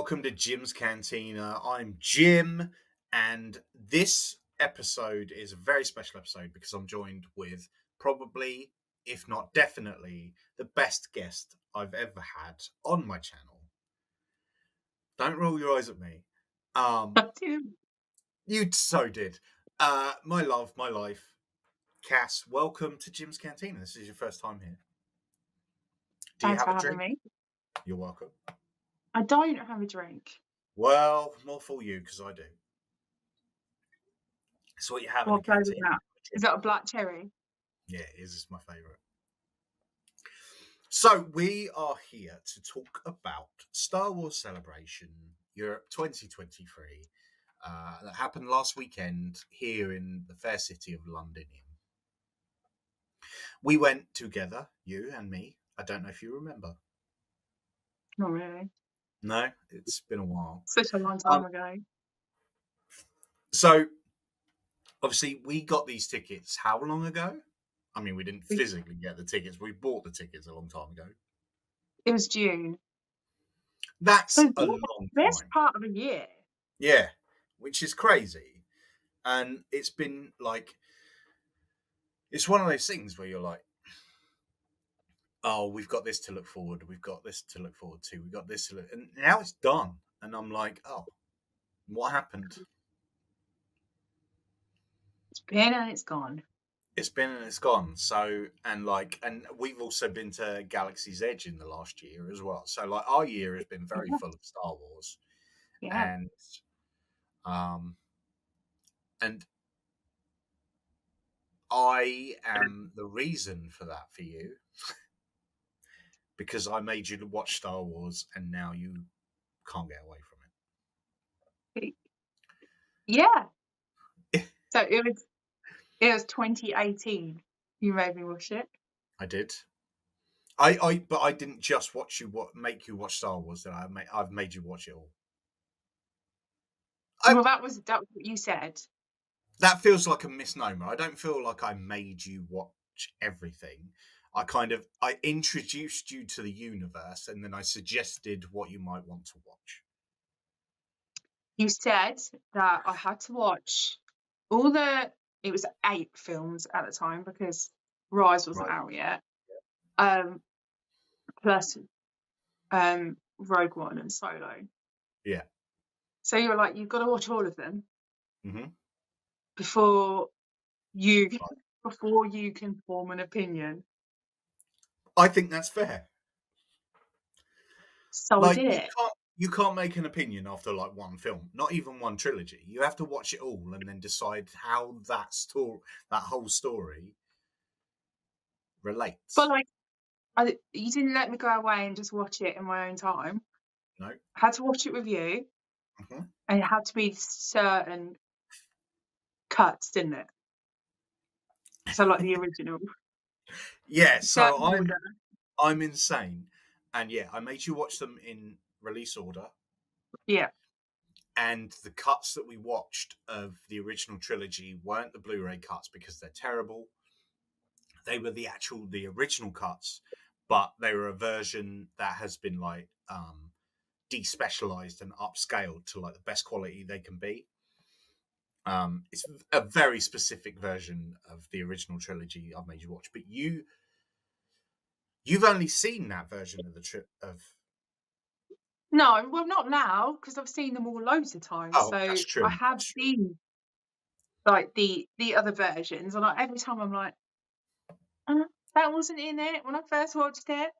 welcome to Jim's Cantina. I'm Jim, and this episode is a very special episode because I'm joined with probably, if not definitely, the best guest I've ever had on my channel. Don't roll your eyes at me. You so did. My love, my life, Cass, welcome to Jim's Cantina. This is your first time here. Do you Thanks have for a having drink? me. You're welcome. I don't have a drink. Well, more for you because I do. So what you have in the What flavour is canteen? that? Is that a black cherry? Yeah, it is. It's my favourite. So we are here to talk about Star Wars Celebration Europe 2023 that happened last weekend here in the fair city of London. We went together, you and me. I don't know if you remember. Not really. No, it's been a while. Such a long time ago. So, obviously, we got these tickets how long ago? I mean, we didn't physically get the tickets. We bought the tickets a long time ago. It was June. That's So a long time. best part of the year. Yeah, which is crazy. And it's been like, it's one of those things where you're like, oh, we've got this to look forward. We've got this to look forward to. We've got this to look, and now it's done. And I'm like, oh, what happened? It's been and it's gone. It's been and it's gone. So, and we've also been to Galaxy's Edge in the last year as well. So, like, our year has been very full of Star Wars. Yeah. And I am the reason for that for you because I made you to watch Star Wars and now you can't get away from it. Yeah. So it was 2018. You made me watch it. I did. But I didn't just make you watch Star Wars. That I've made you watch it all. Well, that was what you said. That feels like a misnomer. I don't feel like I made you watch everything. I introduced you to the universe and then I suggested what you might want to watch. You said that I had to watch it was 8 films at the time because Rise wasn't out yet. Plus Rogue One and Solo. Yeah. So you were like, you've got to watch all of them before you can form an opinion. I think that's fair. So I did it. You can't make an opinion after like one film, not even one trilogy. You have to watch it all and then decide how that whole story relates. But like, you didn't let me go away and just watch it in my own time. No, I had to watch it with you, and it had to be certain cuts, didn't it? So like the original. Yeah. So I'm insane, and yeah, I made you watch them in release order. Yeah. And the cuts that we watched of the original trilogy weren't the Blu-ray cuts because they're terrible. They were the original cuts, but they were a version that has been like despecialized and upscaled to like the best quality they can be. It's a very specific version of the original trilogy I've made you watch, but you've only seen that version of the trip of. No, well, not now because I've seen them all loads of times. Oh, so that's true. I have seen like the other versions, and like every time I'm like, that wasn't in it when I first watched it.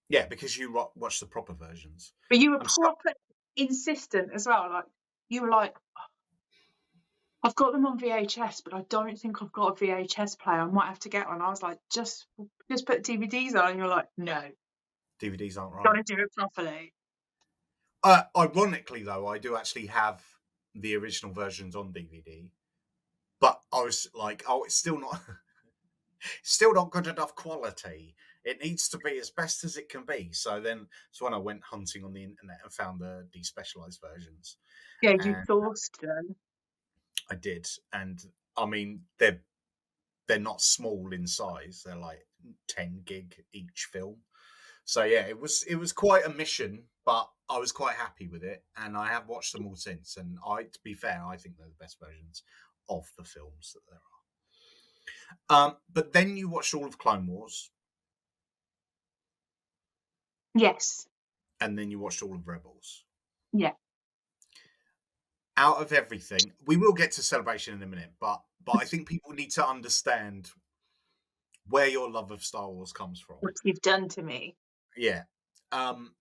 Yeah, because you watched the proper versions. But you were proper insistent as well. Like you were like, I've got them on VHS, but I don't think I've got a VHS player. I might have to get one. I was like, just put DVDs on. And you're like, no. DVDs aren't right. Got to do it properly. Ironically, though, I do actually have the original versions on DVD. But I was like, oh, it's still not good enough quality. It needs to be as best as it can be. So when I went hunting on the internet and found the despecialized versions. Yeah, you sourced them. I did, and I mean they're not small in size. They're like 10 gig each film. So yeah, it was quite a mission, but I was quite happy with it, and I have watched them all since. And to be fair, I think they're the best versions of the films that there are. But then you watched all of Clone Wars, Yes. and then you watched all of Rebels. Yeah. Out of everything, we will get to Celebration in a minute, but I think people need to understand where your love of Star Wars comes from. What you've done to me. Yeah. And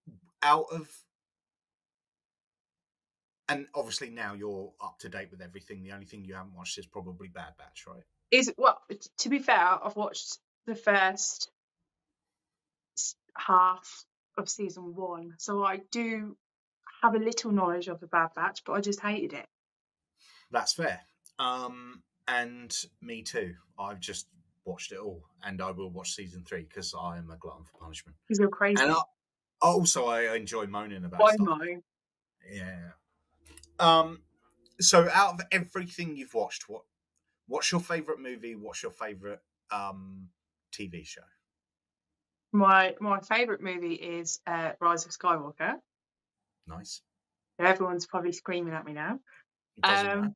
obviously now you're up to date with everything. The only thing you haven't watched is probably Bad Batch, right? Well, to be fair, I've watched the first half of season 1, so I do have a little knowledge of the Bad Batch, but I just hated it. That's fair. And me too. I've just watched it all, and I will watch season 3 because I am a glutton for punishment. Because you're crazy. And I enjoy moaning about I stuff. know. Yeah. So out of everything you've watched, what's your favourite movie? What's your favourite TV show? My favourite movie is Rise of Skywalker. Nice. Everyone's probably screaming at me now. It doesn't matter.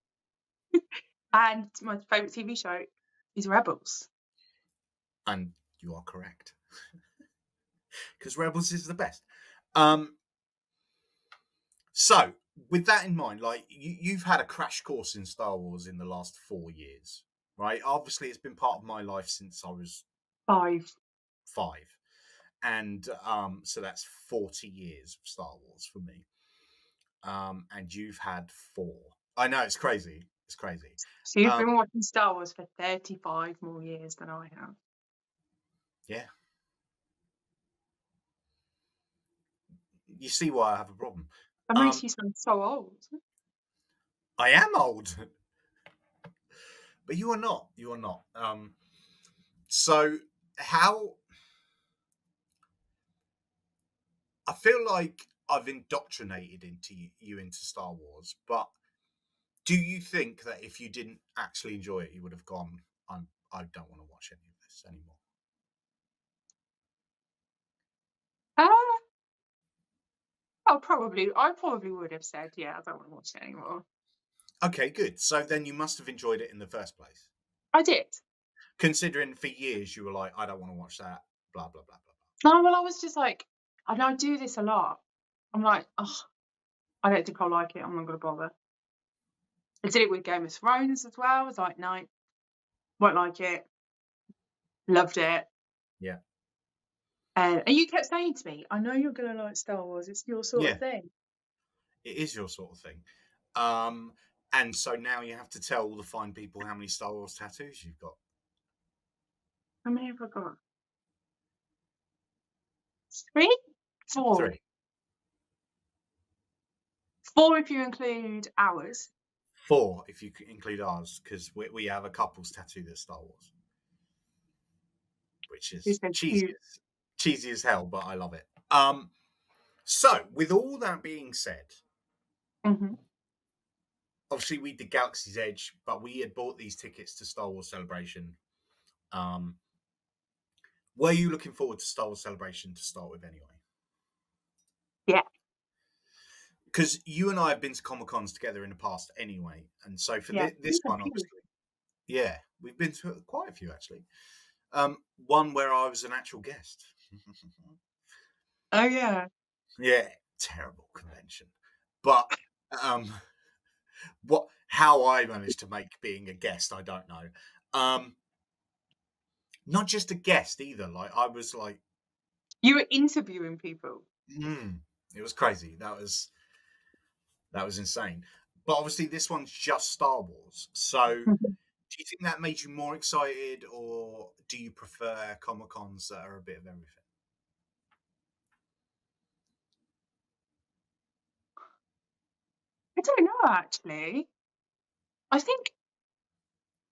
And my favourite TV show is Rebels. And you are correct. Because Rebels is the best. So, with that in mind, like you've had a crash course in Star Wars in the last 4 years, right? Obviously, it's been part of my life since I was 5. And so that's 40 years of Star Wars for me. And you've had 4. I know, it's crazy. It's crazy. So you've been watching Star Wars for 35 more years than I have. Yeah. You see why I have a problem. That makes you sound so old. I am old. But you are not. You are not. So how... I feel like I've indoctrinated you into Star Wars, but do you think that if you didn't actually enjoy it, you would have gone, I don't want to watch any of this anymore? I probably would have said, yeah, I don't want to watch it anymore. Okay, good. So then you must have enjoyed it in the first place. I did. Considering for years you were like, I don't want to watch that, blah, blah, blah, blah. No, well, I was just like, and I do this a lot. I'm like, oh, I don't think I'll like it. I'm not going to bother. I did it with Game of Thrones as well. I was like, no, won't like it. Loved it. Yeah. And you kept saying to me, I know you're going to like Star Wars. It's your sort of thing. It is your sort of thing. And so now you have to tell all the fine people how many Star Wars tattoos you've got. How many have I got? 3? 4. 3. 4 if you include ours. 4 if you include ours, because we have a couple's tattoo that's Star Wars, which is cheesy as hell, but I love it. So with all that being said, obviously we did Galaxy's Edge, but we had bought these tickets to Star Wars Celebration. Were you looking forward to Star Wars Celebration to start with anyway? Yeah. Because you and I have been to Comic-Cons together in the past anyway. And so for this one, obviously, yeah, we've been to quite a few actually. One where I was an actual guest. Oh, yeah. Yeah, terrible convention. But how I managed to make being a guest, I don't know. Not just a guest either. Like I was like, you were interviewing people. It was crazy. That was insane. But obviously, this one's just Star Wars. So, do you think that made you more excited, or do you prefer Comic-Cons that are a bit of everything? I don't know, actually. I think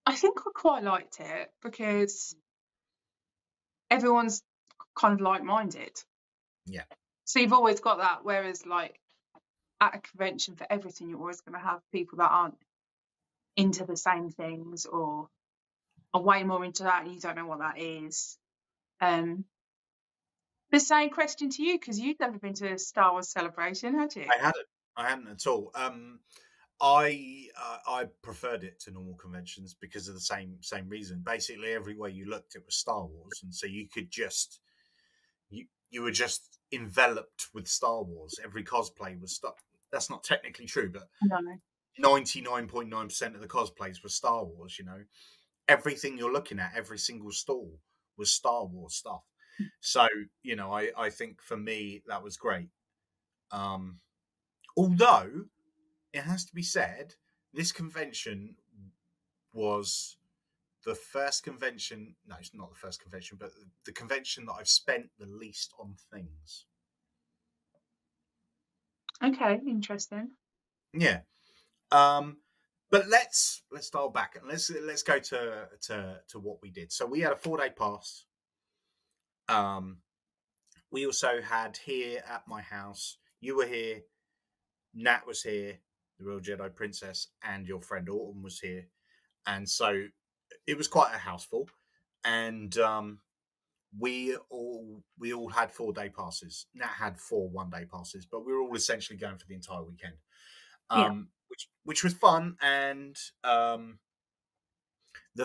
I quite liked it because everyone's kind of like-minded. Yeah. So you've always got that, whereas like at a convention for everything, you're always going to have people that aren't into the same things or are way more into that and you don't know what that is. The same question to you, because you've never been to a Star Wars celebration, had you? I hadn't at all. I preferred it to normal conventions because of the same reason. Basically, everywhere you looked, it was Star Wars, and so you could just you were just enveloped with Star Wars. Every cosplay was Star. That's not technically true, but No. 99.9% of the cosplays were Star Wars. Everything you're looking at, every single stall was Star Wars stuff. So I think for me that was great. Although it has to be said, this convention was the first convention. No, it's not the first convention, but the convention that I've spent the least on things. Okay, interesting. Yeah. But let's dial back and let's go to what we did. So we had a 4-day pass. We also had here at my house. You were here. Nat was here. The Royal Jedi Princess and your friend Autumn was here, and so it was quite a house full. And we all had 4-day passes. Nat had 4 one-day passes, but we were all essentially going for the entire weekend. Which was fun. And the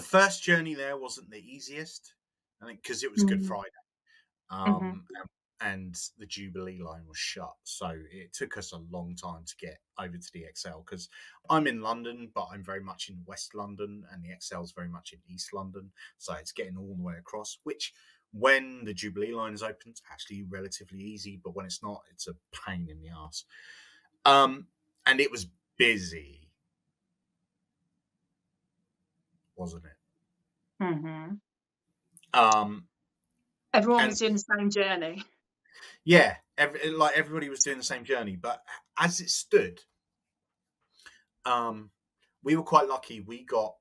first journey there wasn't the easiest, I think, because it was Good Friday, and the Jubilee line was shut, so it took us a long time to get over to the ExCeL, because I'm in London, but I'm very much in West London, and the ExCeL is very much in East London, so it's getting all the way across, which when the Jubilee line is open, it's actually relatively easy, but when it's not, it's a pain in the ass. And it was busy, wasn't it? Everyone was doing the same journey. Yeah, everybody was doing the same journey, but as it stood, we were quite lucky. We got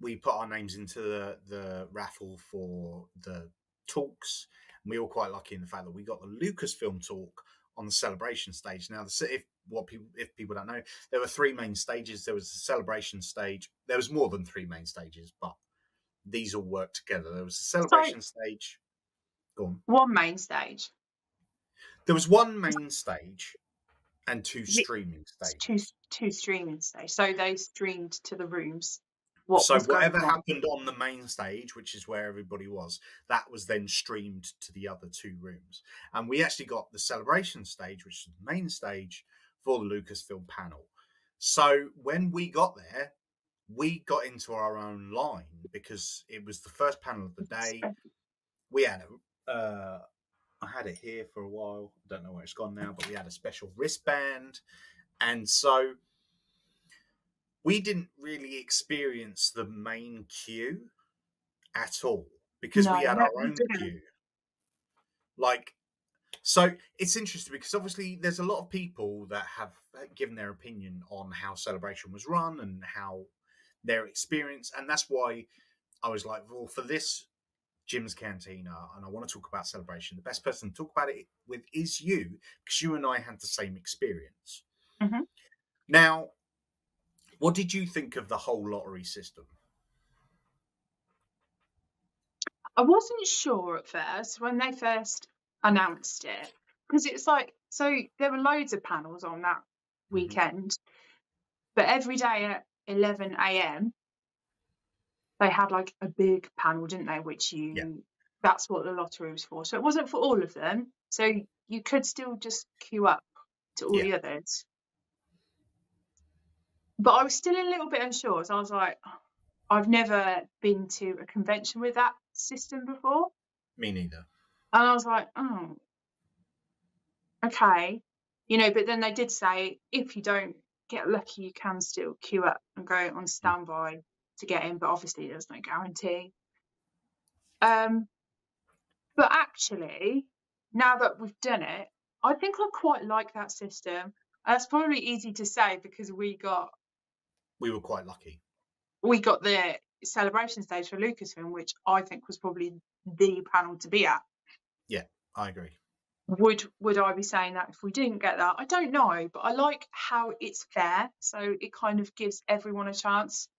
we put our names into the raffle for the talks, and we were quite lucky in the fact that we got the Lucasfilm talk on the celebration stage. Now, if people don't know, there were 3 main stages. There was the celebration stage. There was more than 3 main stages, but these all worked together. There was a celebration stage. Go on. One main stage. There was 1 main stage and 2 streaming stages. Two streaming stages. So they streamed to the rooms. Whatever happened on the main stage, which is where everybody was, that was then streamed to the other 2 rooms. And we actually got the celebration stage, which is the main stage, for the Lucasfilm panel. So when we got there, we got into our own line because it was the first panel of the day. We had I had it here for a while. I don't know where it's gone now, but we had a special wristband. And so we didn't really experience the main queue at all because we had our own queue. So it's interesting because obviously there's a lot of people that have given their opinion on how Celebration was run and how their experience. And that's why I was like, well, for this Jim's Cantina, and I want to talk about Celebration, the best person to talk about it with is you, because you and I had the same experience. Now, what did you think of the whole lottery system? I wasn't sure at first when they first announced it, because it's like, so there were loads of panels on that weekend, but every day at 11 a.m. they had like a big panel, didn't they? Which that's what the lottery was for. So it wasn't for all of them. So you could still just queue up to all the others. But I was still a little bit unsure. So I was like, I've never been to a convention with that system before. Me neither. And I was like, oh, okay. But then they did say, if you don't get lucky, you can still queue up and go on standby to get in. But obviously, there's no guarantee. But actually, now that we've done it, I think I quite like that system. That's probably easy to say because we were quite lucky. We got the celebration stage for Lucasfilm, which I think was probably the panel to be at. Yeah, I agree. Would I be saying that if we didn't get that? I don't know, but I like how it's fair. So it kind of gives everyone a chance,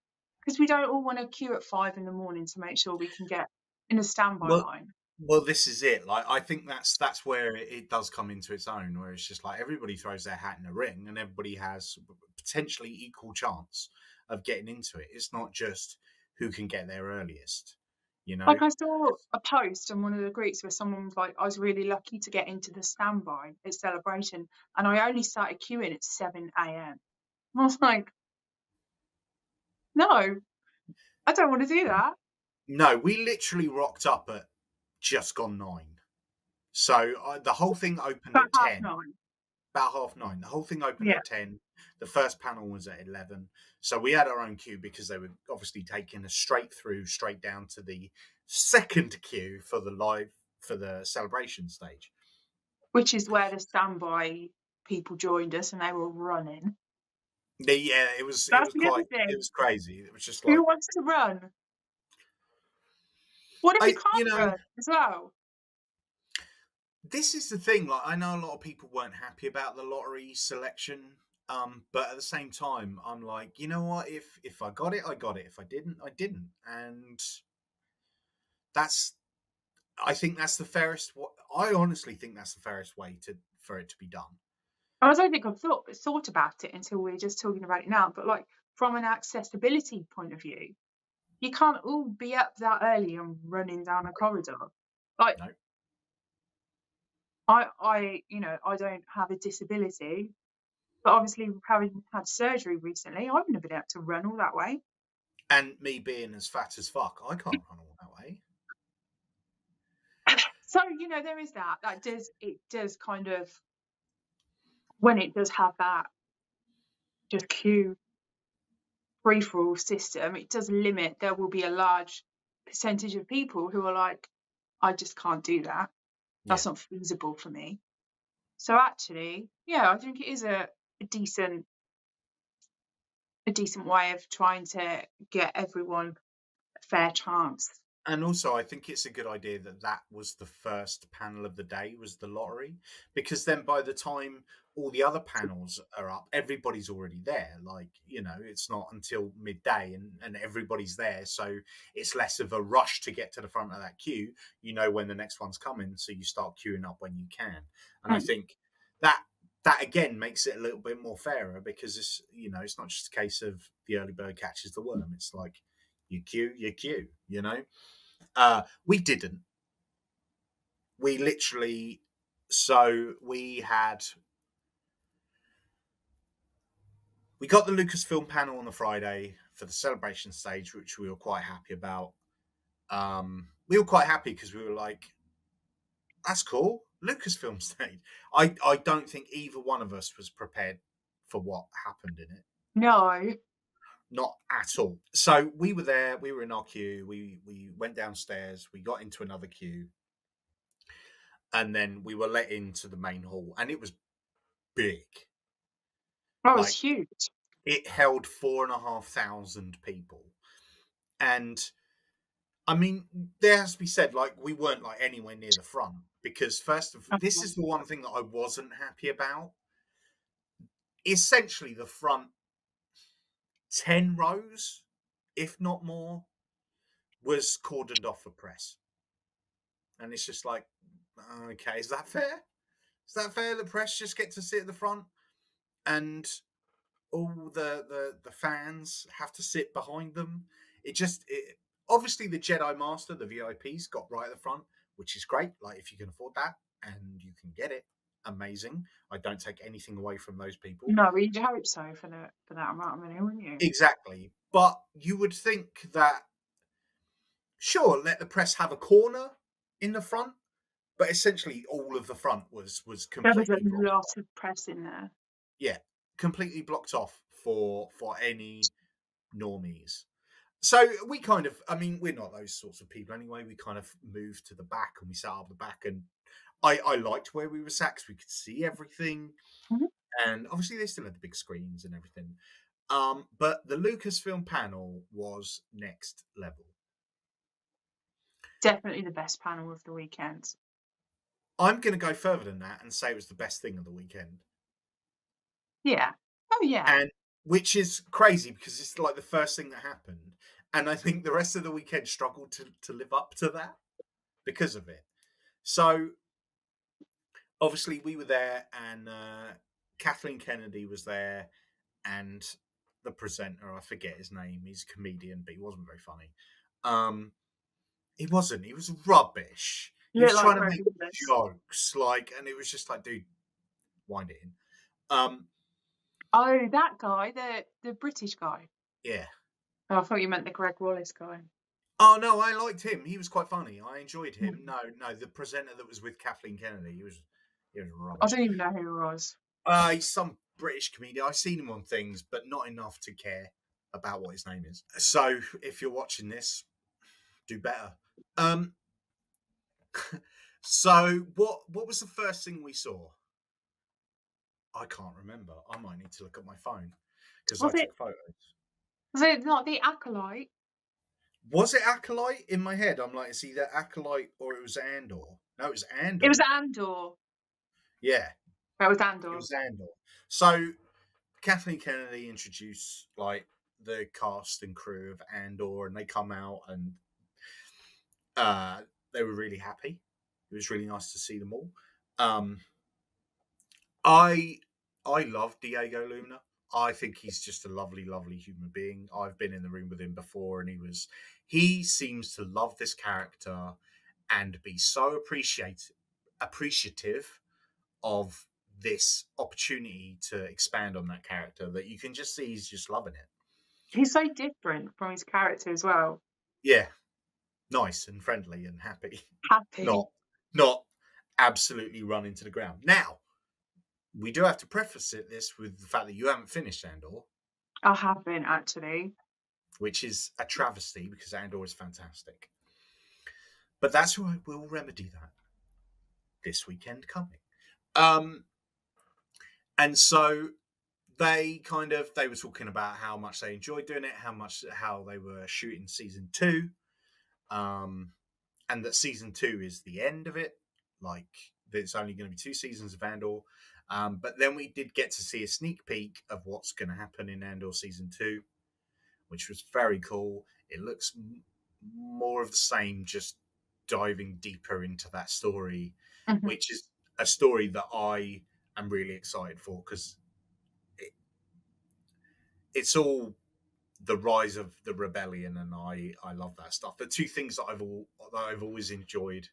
because we don't all want to queue at 5 a.m. to make sure we can get in a standby line. Well, this is it. Like, I think that's where it does come into its own, where it's just like everybody throws their hat in the ring, and everybody has potentially equal chance of getting into it. It's not just who can get there earliest, you know. Like I saw a post on one of the groups where someone was like, I was really lucky to get into the standby at Celebration, and I only started queuing at 7 a.m. I was like, no, I don't want to do that. No, we literally rocked up at just gone 9. So the whole thing opened About at 10. 9:30. About 9:30. The whole thing opened Yeah. at 10. The first panel was at 11. So we had our own queue because they were obviously taking us straight down to the second queue for the celebration stage. Which is where the standby people joined us and they were running. Yeah, it was That's the other quite, thing. it was crazy. It was just like, Who wants to run? What if you can't you know, run as well? this is the thing. Like, I know a lot of people weren't happy about the lottery selection, but at the same time, I'm like, you know what? If I got it, I got it. If I didn't, I didn't. And that's, I think that's the fairest. I honestly think that's the fairest way for it to be done. I don't think I've thought about it until we're just talking about it now. But like from an accessibility point of view, you can't all be up that early and running down a corridor. Like No. I don't have a disability, but obviously having had surgery recently, I wouldn't have been able to run all that way. And me being as fat as fuck, I can't run all that way. So there is that. It does kind of, when it does have that just queue free for all system, it does limit. There will be a large percentage of people who are like, I just can't do that. That's not feasible for me. So actually, yeah, I think it is a decent way of trying to get everyone a fair chance. And also, I think it's a good idea that was the first panel of the day, was the lottery, because then by the time all the other panels are up, everybody's already there. Like, it's not until midday and everybody's there. So it's less of a rush to get to the front of that queue. You know when the next one's coming, so you start queuing up when you can. And I think that again makes it a little bit more fairer, because it's not just a case of the early bird catches the worm. It's like, you queue, we didn't. We literally, so we got the Lucasfilm panel on the Friday for the celebration stage, which we were quite happy about. We were quite happy because we were like, that's cool, Lucasfilm stage. I don't think either one of us was prepared for what happened in it. No. Not at all. So we were there, we were in our queue, we went downstairs, we got into another queue, and then we were let into the main hall, and it was big. That was huge. It held 4,500 people. And I mean, there has to be said, like, we weren't like anywhere near the front, because this is the one thing that I wasn't happy about. Essentially, the front 10 rows, if not more, was cordoned off for press. And it's just like, okay, is that fair? Is that fair? The press just get to sit at the front, and all the fans have to sit behind them. Obviously the Jedi Master, the VIPs, got right at the front, which is great. Like, if you can afford that and you can get it, amazing. I don't take anything away from those people. No, you'd hope so for that amount of money, wouldn't you? Exactly. But you would think that, sure, let the press have a corner in the front, but essentially all of the front was completely There was a blocked lot off. of press in there. Yeah, completely blocked off for any normies. So we kind of, I mean, we're not those sorts of people anyway. We kind of moved to the back and we sat up the back, and I liked where we were sat because we could see everything. And obviously they still had the big screens and everything. But the Lucasfilm panel was next level. Definitely the best panel of the weekend. I'm going to go further than that and say it was the best thing of the weekend. Yeah. Oh, yeah. And which is crazy because it's like the first thing that happened. And I think the rest of the weekend struggled to live up to that because of it. So obviously we were there, and Kathleen Kennedy was there, and the presenter, I forget his name, he's a comedian, but he wasn't very funny. He wasn't. He was rubbish. He You was look trying like to Greg make Lewis. jokes, and it was just like, dude, wind it in. Oh, that guy, the British guy. Yeah. Oh, I thought you meant the Greg Wallace guy. Oh no, I liked him. He was quite funny. I enjoyed him. No, the presenter that was with Kathleen Kennedy, he was I rubbish. don't even know who it was. He's some British comedian. I've seen him on things, but not enough to care about what his name is. So if you're watching this, do better. So what was the first thing we saw? I can't remember. I might need to look at my phone because I took photos. Was it not the Acolyte? Was it Acolyte? In my head, I'm like, it's either Acolyte or it was Andor. No, it was Andor. It was Andor. Yeah. That was Andor. It was Andor. So Kathleen Kennedy introduced the cast and crew of Andor, and they come out, and they were really happy. It was really nice to see them all. I love Diego Luna. I think he's just a lovely, lovely human being. I've been in the room with him before, and he seems to love this character and be so appreciative of this opportunity to expand on that character that you can just see he's just loving it. He's so different from his character as well. Yeah. Nice and friendly and happy. Happy. Not absolutely run into the ground. Now, we do have to preface this with the fact that you haven't finished Andor. I haven't, actually. Which is a travesty because Andor is fantastic. But that's why we'll remedy that this weekend coming. And so they were talking about how much they enjoyed doing it, how they were shooting season 2, and that season 2 is the end of it. There's only going to be 2 seasons of Andor. But then we did get to see a sneak peek of what's going to happen in Andor season 2, which was very cool. It looks more of the same, just diving deeper into that story, which is a story that I am really excited for because it's all the rise of the rebellion, and I love that stuff. The 2 things that I've always enjoyed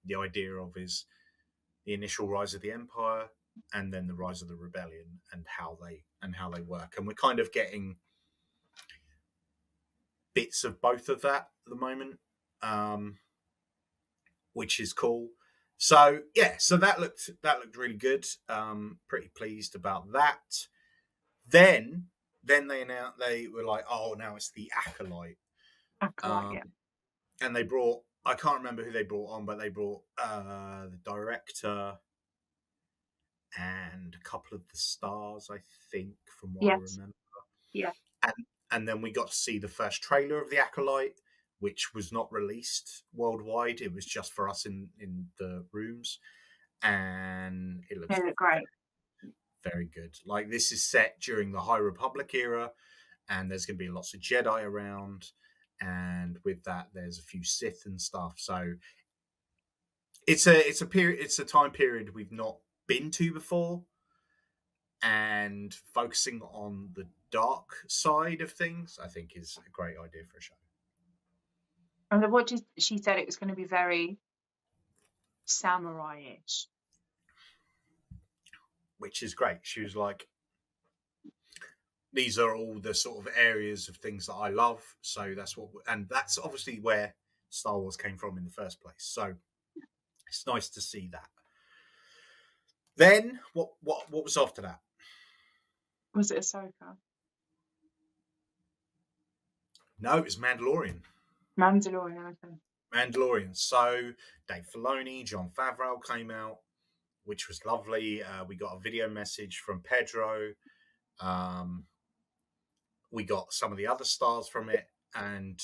the idea of is the initial rise of the Empire and then the rise of the rebellion and how they work. And we're kind of getting bits of both of that at the moment, which is cool. So yeah, so that looked really good. Pretty pleased about that. Then they announced, they were like, oh, now it's the Acolyte. Yeah. And they brought, I can't remember who they brought on, but they brought the director and a couple of the stars, I think, from what I remember. Yeah. And then we got to see the first trailer of the Acolyte, which was not released worldwide. It was just for us in the rooms. And it looks great. Very good. This is set during the High Republic era, and there's going to be lots of Jedi around. And with that, there's a few Sith and stuff. So it's a time period we've not been to before, and focusing on the dark side of things, I think, is a great idea for a show. And she said it was going to be very samurai-ish, which is great. She was like, these are all the sort of areas of things that I love. So that's obviously where Star Wars came from in the first place. So it's nice to see that. Then what was after that? Was it Ahsoka? No, it was Mandalorian. Mandalorian. So Dave Filoni, Jon Favreau came out, which was lovely. We got a video message from Pedro. We got some of the other stars from it, and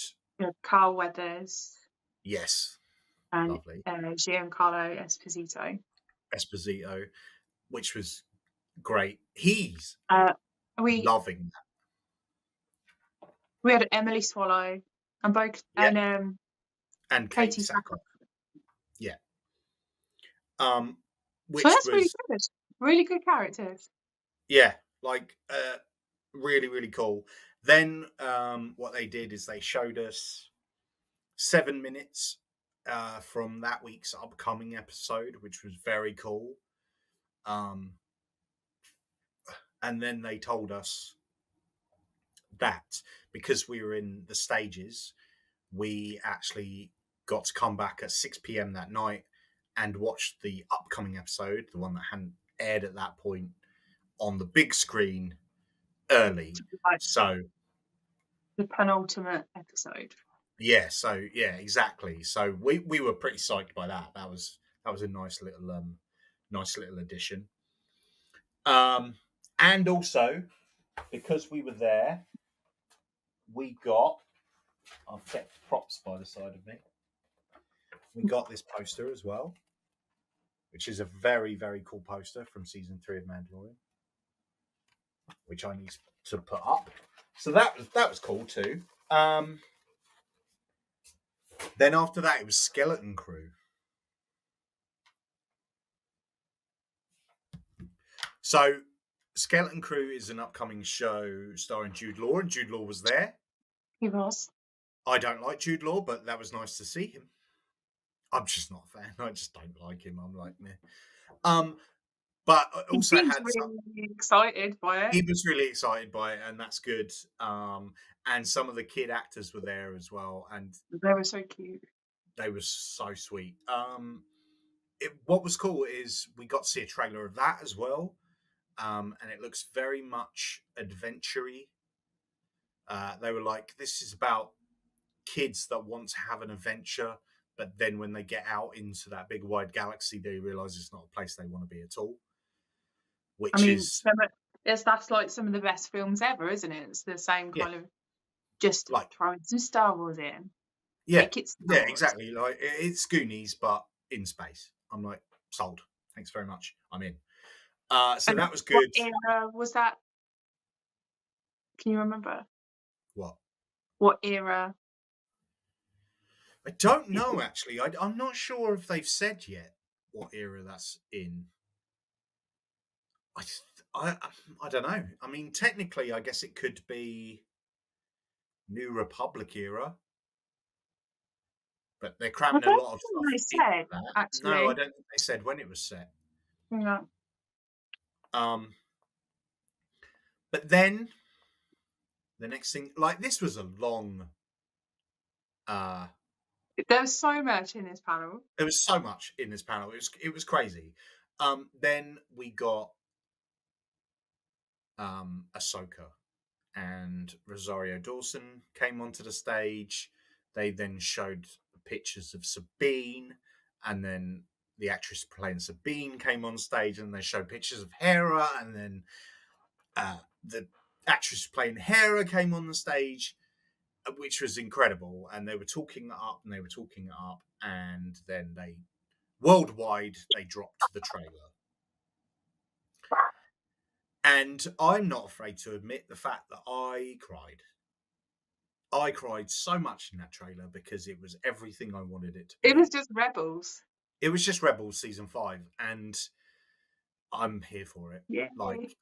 Carl Weathers. Yes. And lovely. Giancarlo Esposito, which was great. He's loving that. We had Emily Swallow and both and Katie Sackhoff. Yeah. So which that's really was good. Really good characters. yeah, like really really cool. Then what they did is they showed us 7 minutes from that week's upcoming episode, which was very cool. And then they told us that because we were in the stages, we actually got to come back at 6 p.m. that night and watch the upcoming episode, the one that hadn't aired at that point, on the big screen early. Like So the penultimate episode. yeah, exactly. So we were pretty psyched by that. That was a nice little addition. And also because we were there, we got, I've kept props by the side of me. We got this poster as well, which is a very, very cool poster from season 3 of Mandalorian, which I need to put up. So that was cool too. Then after that, it was Skeleton Crew. So Skeleton Crew is an upcoming show starring Jude Law, and Jude Law was there. He was. I don't like Jude Law, but that was nice to see him. I'm just not a fan. I just don't like him. I'm like, meh. But He also seems had really excited by it. he was really excited by it, and that's good. And some of the kid actors were there as well, and They were so cute. they were so sweet. What was cool is we got to see a trailer of that as well, and it looks very much adventure-y. They were like, this is about kids that want to have an adventure, but then when they get out into that big wide galaxy, they realize it's not a place they want to be at all. Which is that's like some of the best films ever, isn't it? It's the same kind of just like throwing some Star Wars in. Yeah, Make it Star Wars. exactly. Like it's Goonies, but in space. I'm like, sold. Thanks very much. I'm in. So that was good. What era was that? Can you remember? What? What era? I don't know, actually. I'm not sure if they've said yet what era that's in. I don't know. I mean, technically, I guess it could be New Republic era, but they're cramming a lot of stuff. They said, actually. No, I don't think they said when it was set. No. But then the next thing, like this was a long. There was so much in this panel. There was so much in this panel. It was crazy. Then we got Ahsoka and Rosario Dawson came onto the stage. They then showed pictures of Sabine, and then the actress playing Sabine came on stage, and they showed pictures of Hera, and then the actress playing Hera came on the stage, which was incredible. And they were talking it up, and then worldwide they dropped the trailer. And I'm not afraid to admit the fact that I cried. I cried so much in that trailer because it was everything I wanted it to be. It was just Rebels. It was just Rebels season 5, and I'm here for it. Yeah. Like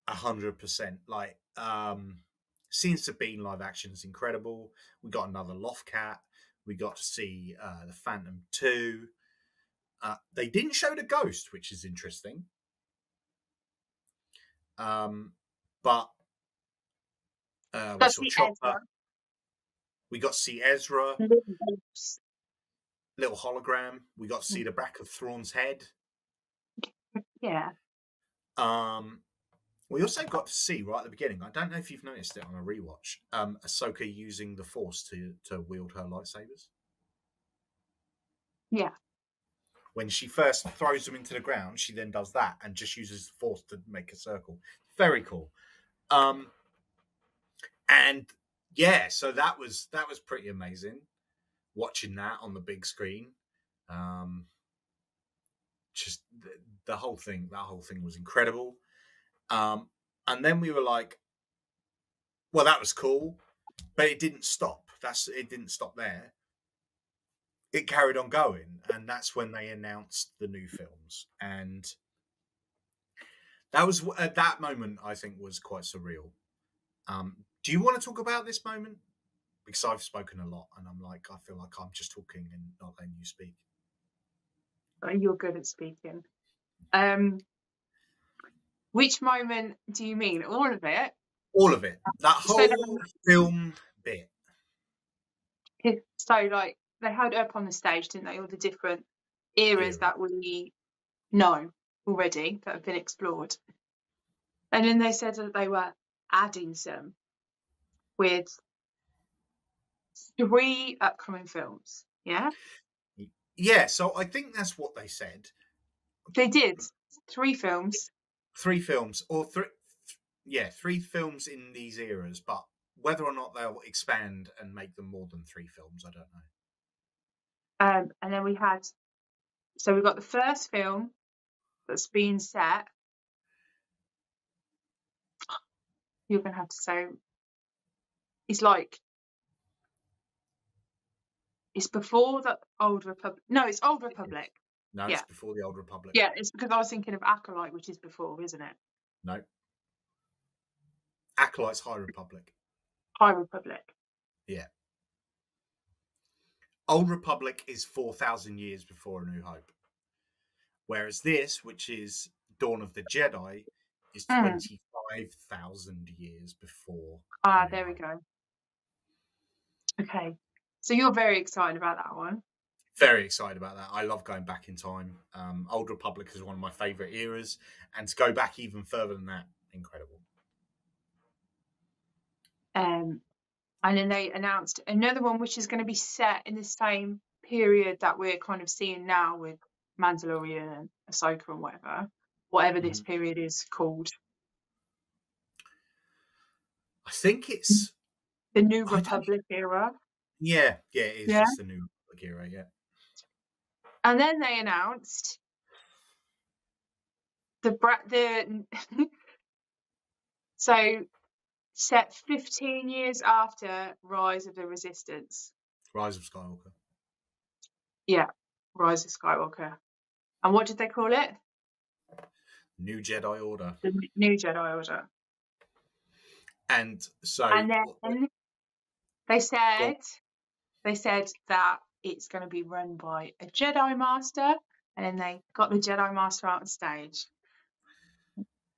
100%. Like seeing Sabine live action is incredible. We got another Lothcat. We got to see the Phantom 2. They didn't show the Ghost, which is interesting. But we saw Chopper. We got to see Ezra. Little hologram. We got to see the back of Thrawn's head. Yeah. We also got to see right at the beginning, I don't know if you've noticed it on a rewatch, Ahsoka using the Force to wield her lightsabers. Yeah. When she first throws them into the ground, she then does that and just uses the Force to make a circle. Very cool. And yeah, so that was pretty amazing watching that on the big screen. Just the whole thing, that whole thing was incredible. And then we were like, well, that was cool, but it didn't stop. It didn't stop there. it carried on going, and that's when they announced the new films, and that was at that moment I think was quite surreal. Do you want to talk about this moment? Because I've spoken a lot, and I feel like I'm just talking and not letting you speak. You're good at speaking. Which moment do you mean? All of it? All of it. That So whole film bit. So, like, they had it up on the stage, didn't they? All the different eras that we know already that have been explored. And then they said that they were adding some with 3 upcoming films. Yeah? Yeah, so I think that's what they said. They did. 3 films. 3 films, or 3 films in these eras, but whether or not they'll expand and make them more than 3 films, I don't know. And then we got the first film that's been set. You're going to have to say, it's before the Old Republic. No, it's Old Republic. No, it's before the Old Republic. Yeah, it's because I was thinking of Acolyte, which is before, isn't it? No. Acolyte's High Republic. High Republic. Yeah. Old Republic is 4,000 years before A New Hope. Whereas this, which is Dawn of the Jedi, is 25,000 years before. There we go. Okay. So you're very excited about that one. Very excited about that. I love going back in time. Old Republic is one of my favourite eras, and to go back even further than that, incredible. And then they announced another one which is going to be set in the same period that we're kind of seeing now with Mandalorian and Ahsoka and whatever this period is called. I think it's the New Republic era. Yeah, it is. Yeah? It's the New Republic era, yeah. And then they announced so set 15 years after Rise of the Resistance. Rise of Skywalker. Yeah, Rise of Skywalker. And what did they call it? New Jedi Order. The New Jedi Order. And so... And then they said that it's going to be run by a Jedi Master, and then they got the Jedi Master out on stage.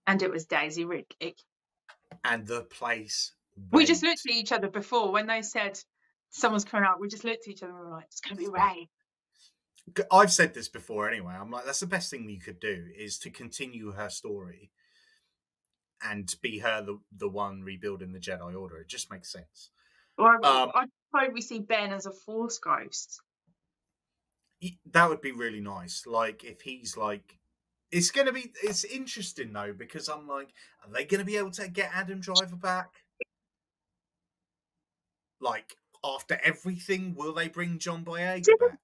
And it was Daisy Ridley. And the place we just looked at each other before when they said someone's coming out. We just looked at each other and we were like, it's going to be Rey. I've said this before anyway. I'm like, that's the best thing you could do, is to continue her story and be her the one rebuilding the Jedi Order. It just makes sense. Well, I hope we see Ben as a Force ghost. That would be really nice. Like, if he's like... It's interesting though, because I'm like, are they going to be able to get Adam Driver back? Like, after everything, will they bring John Boyega back?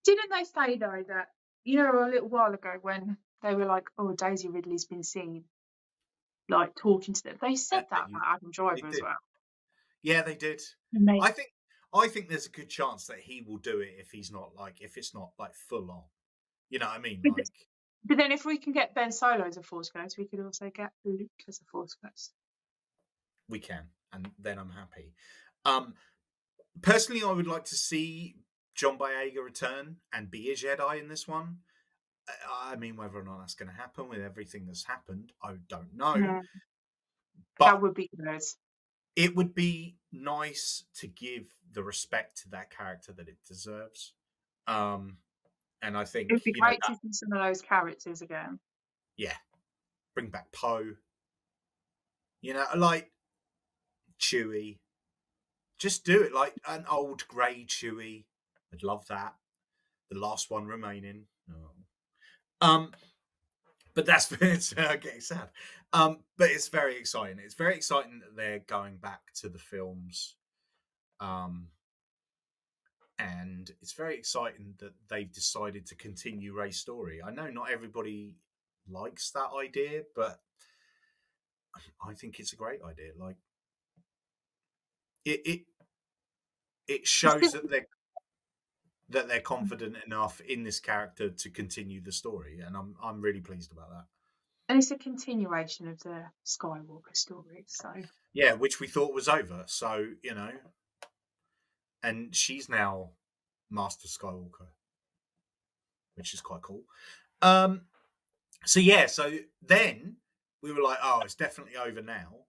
Didn't they say though that, a little while ago when they were like, oh, Daisy Ridley's been seen, like, talking to them. They said that about Adam Driver as well. Yeah, they did. I think there's a good chance that he will do it if it's not like full on. You know what I mean? But then if we can get Ben Solo as a Force ghost, we could also get Luke as a Force ghost. We can, and then I'm happy. Personally, I would like to see John Boyega return and be a Jedi in this one. I mean, whether or not that's going to happen with everything that's happened, I don't know. Yeah. But that would be good. It would be nice to give the respect to that character that it deserves. And I think... It'd be great to see some of those characters again. Yeah. Bring back Poe. Like Chewie. Just do it. Like an old grey Chewie. I'd love that. The last one remaining. Oh. But that's... it's getting sad. But it's very exciting. It's very exciting that they're going back to the films. And it's very exciting that they've decided to continue Rey's story. I know not everybody likes that idea, but I think it's a great idea. Like, it shows that they're... that they're confident enough in this character to continue the story, and I'm really pleased about that. And it's a continuation of the Skywalker story, so Yeah, which we thought was over. So, and she's now Master Skywalker, which is quite cool. So then we were like, oh, it's definitely over now.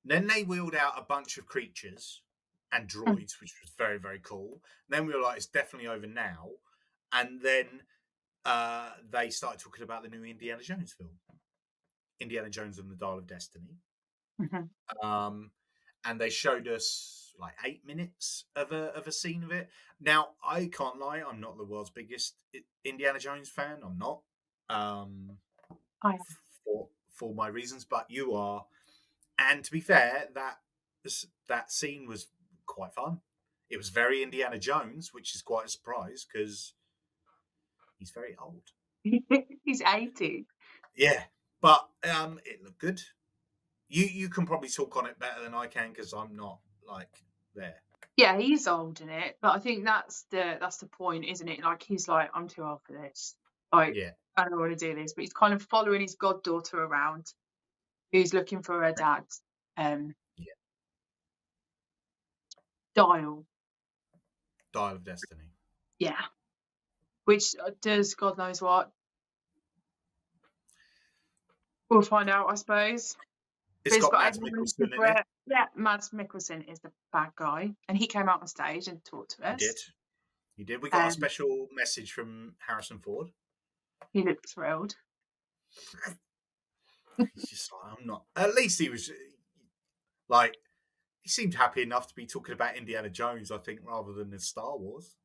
Then they wheeled out a bunch of creatures and droids, which was very, very cool. And then we were like, it's definitely over now. And then they started talking about the new Indiana Jones film, Indiana Jones and the Dial of Destiny. And they showed us like 8 minutes of a scene of it. Now, I can't lie, I'm not the world's biggest Indiana Jones fan. I'm not. For my reasons, but you are. And to be fair, that scene was quite fun. It was very Indiana Jones, which is quite a surprise because he's very old. He's 80. Yeah, but it looked good. You can probably talk on it better than I can because I'm not like there. Yeah, he's old in it, but I think that's the point, isn't it? Like he's like, I'm too old for this. Like, yeah, I don't want to do this, but he's kind of following his goddaughter around, who's looking for her dad. Dial of Destiny. Yeah, which does God knows what. We'll find out, I suppose. It's got Mads Mikkelsen in it. Yeah, Mads Mikkelsen is the bad guy, and he came out on stage and talked to us. He did. We got a special message from Harrison Ford. He looked thrilled. He's just like, I'm not. At least he was like, he seemed happy enough to be talking about Indiana Jones, I think, rather than Star Wars.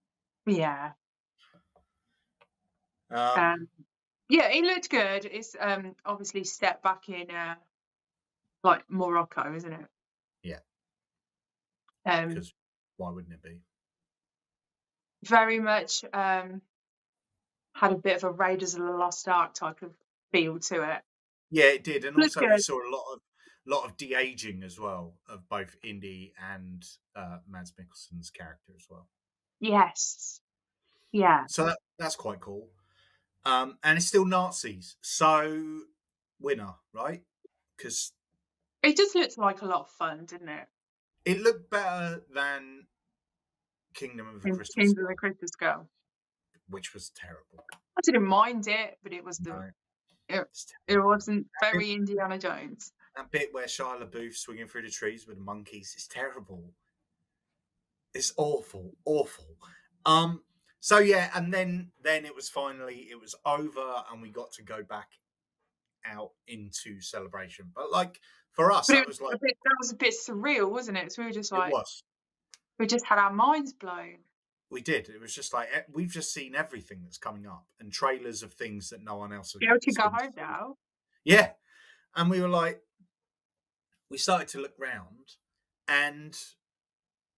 Yeah. Yeah, he looked good. It's obviously set back in like Morocco, isn't it? Yeah. Because why wouldn't it be? Very much had a bit of a Raiders of the Lost Ark type of feel to it. Yeah, it did, and also we saw a lot of de-aging as well of both Indy and Mads Mikkelsen's character as well. Yes. Yeah. So that's quite cool. And it's still Nazis, so winner, right? Because it just looks like a lot of fun, didn't it? It looked better than Kingdom of the Crystal Skull, which was terrible. I didn't mind it, but it was it wasn't very Indiana Jones. That bit where Shia LaBeouf swinging through the trees with the monkeys is terrible. It's awful. So yeah, and then it was over, and we got to go back out into Celebration. But like for us, that was a bit surreal, wasn't it? So we were just like, it was. We just had our minds blown. We did. It was just like we've just seen everything that's coming up and trailers of things that no one else has. Be able to go home now. Yeah, and we were like, we started to look round, and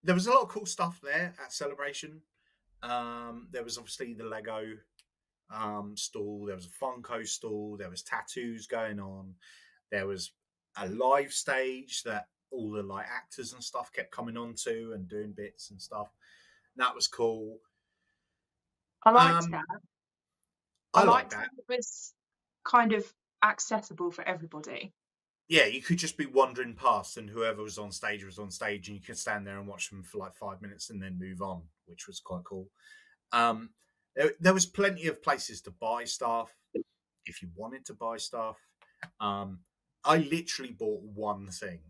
there was a lot of cool stuff there at Celebration. There was obviously the Lego stall. There was a Funko stall. There was tattoos going on. There was a live stage that all the like actors and stuff kept coming onto and doing bits and stuff. And that was cool. I liked that. I liked that. It was kind of accessible for everybody. Yeah, you could just be wandering past, and whoever was on stage, and you could stand there and watch them for like 5 minutes and then move on, which was quite cool. There was plenty of places to buy stuff if you wanted to buy stuff. I literally bought one thing,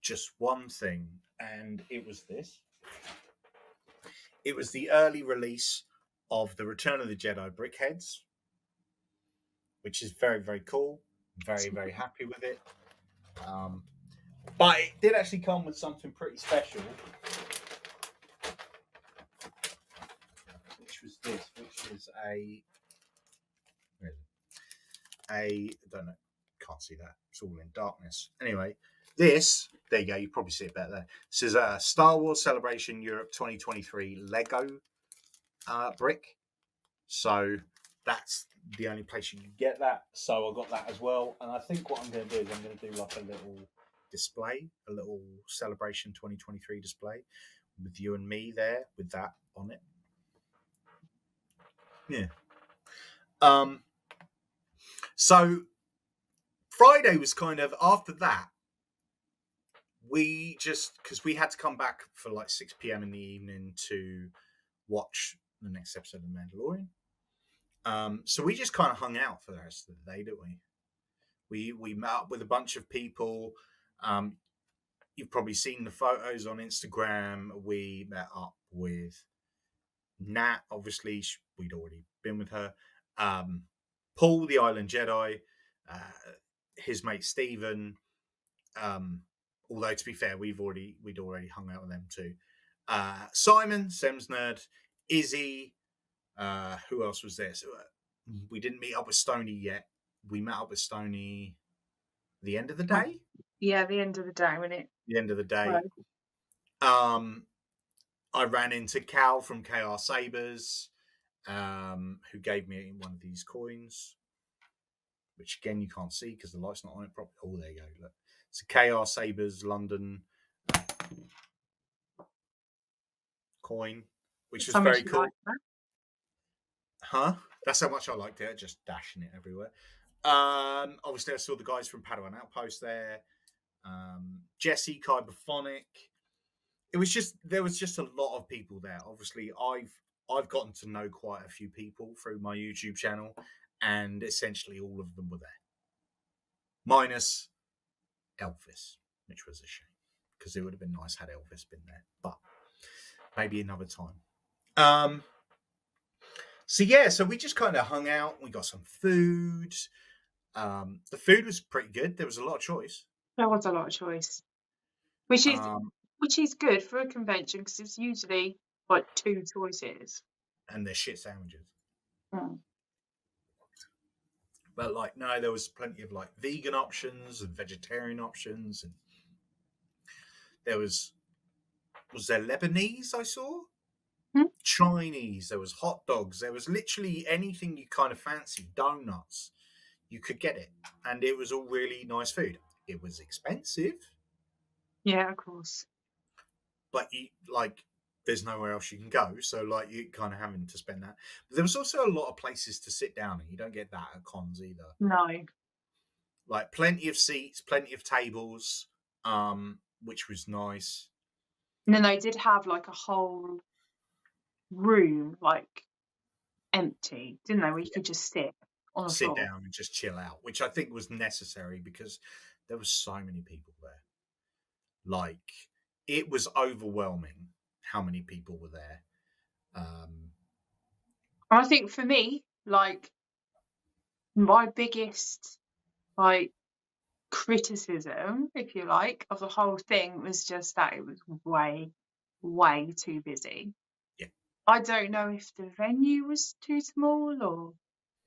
just one thing, and it was this. It was the early release of the Return of the Jedi Brickheads, which is very, very cool. Very, very happy with it. But it did actually come with something pretty special, which was this, which is I don't know, can't see that. It's all in darkness. Anyway, this, there you go, you probably see it better there. This is a Star Wars Celebration Europe 2023 Lego brick. So that's the only place you can get that. So I got that as well. And I think what I'm going to do is I'm going to do like a little display, a little Celebration 2023 display with you and me there with that on it. Yeah. So Friday was kind of after that. We just, because we had to come back for like 6 p.m. in the evening to watch the next episode of The Mandalorian. So we just kind of hung out for the rest of the day, didn't we? We met up with a bunch of people. You've probably seen the photos on Instagram. We met up with Nat, obviously. We'd already been with her. Paul, the Island Jedi. His mate Stephen. Although to be fair, we'd already hung out with them too. Simon, Sem's Nerd, Izzy. Who else was there? So, we didn't meet up with Stoney yet. We met up with Stoney the end of the day. Yeah, the end of the day, wasn't it? The end of the day. Right. I ran into Cal from KR Sabers, who gave me one of these coins, which again you can't see because the light's not on it properly. Oh, there you go. Look, it's a KR Sabers London coin, which was very cool. Like that? Huh? That's how much I liked it. Just dashing it everywhere. Obviously, I saw the guys from Padawan Outpost there. Jesse, Kyberphonic. There was just a lot of people there. Obviously, I've gotten to know quite a few people through my YouTube channel, and essentially all of them were there, minus Elvis, which was a shame because it would have been nice had Elvis been there, but maybe another time. So we just kind of hung out. We got some food. The food was pretty good. There was a lot of choice. There was a lot of choice, which is good for a convention because it's usually like 2 choices. And they're shit sandwiches. Mm. But like, no, there was plenty of like vegan options and vegetarian options, and there was there Lebanese I saw, Chinese, there was hot dogs, there was literally anything you kind of fancy, donuts, you could get it, and it was all really nice food. It was expensive. Yeah, of course. But there's nowhere else you can go, so like you kind of having to spend that. But there was also a lot of places to sit down, and you don't get that at cons either. No. Like plenty of seats, plenty of tables, which was nice. And then they did have like a whole room like empty, didn't they? Where you could just sit on the floor. Sit down and just chill out, which I think was necessary because there were so many people there. Like, it was overwhelming how many people were there. I think for me, like, my biggest like criticism, if you like, of the whole thing was just that it was way too busy. Yeah. I don't know if the venue was too small or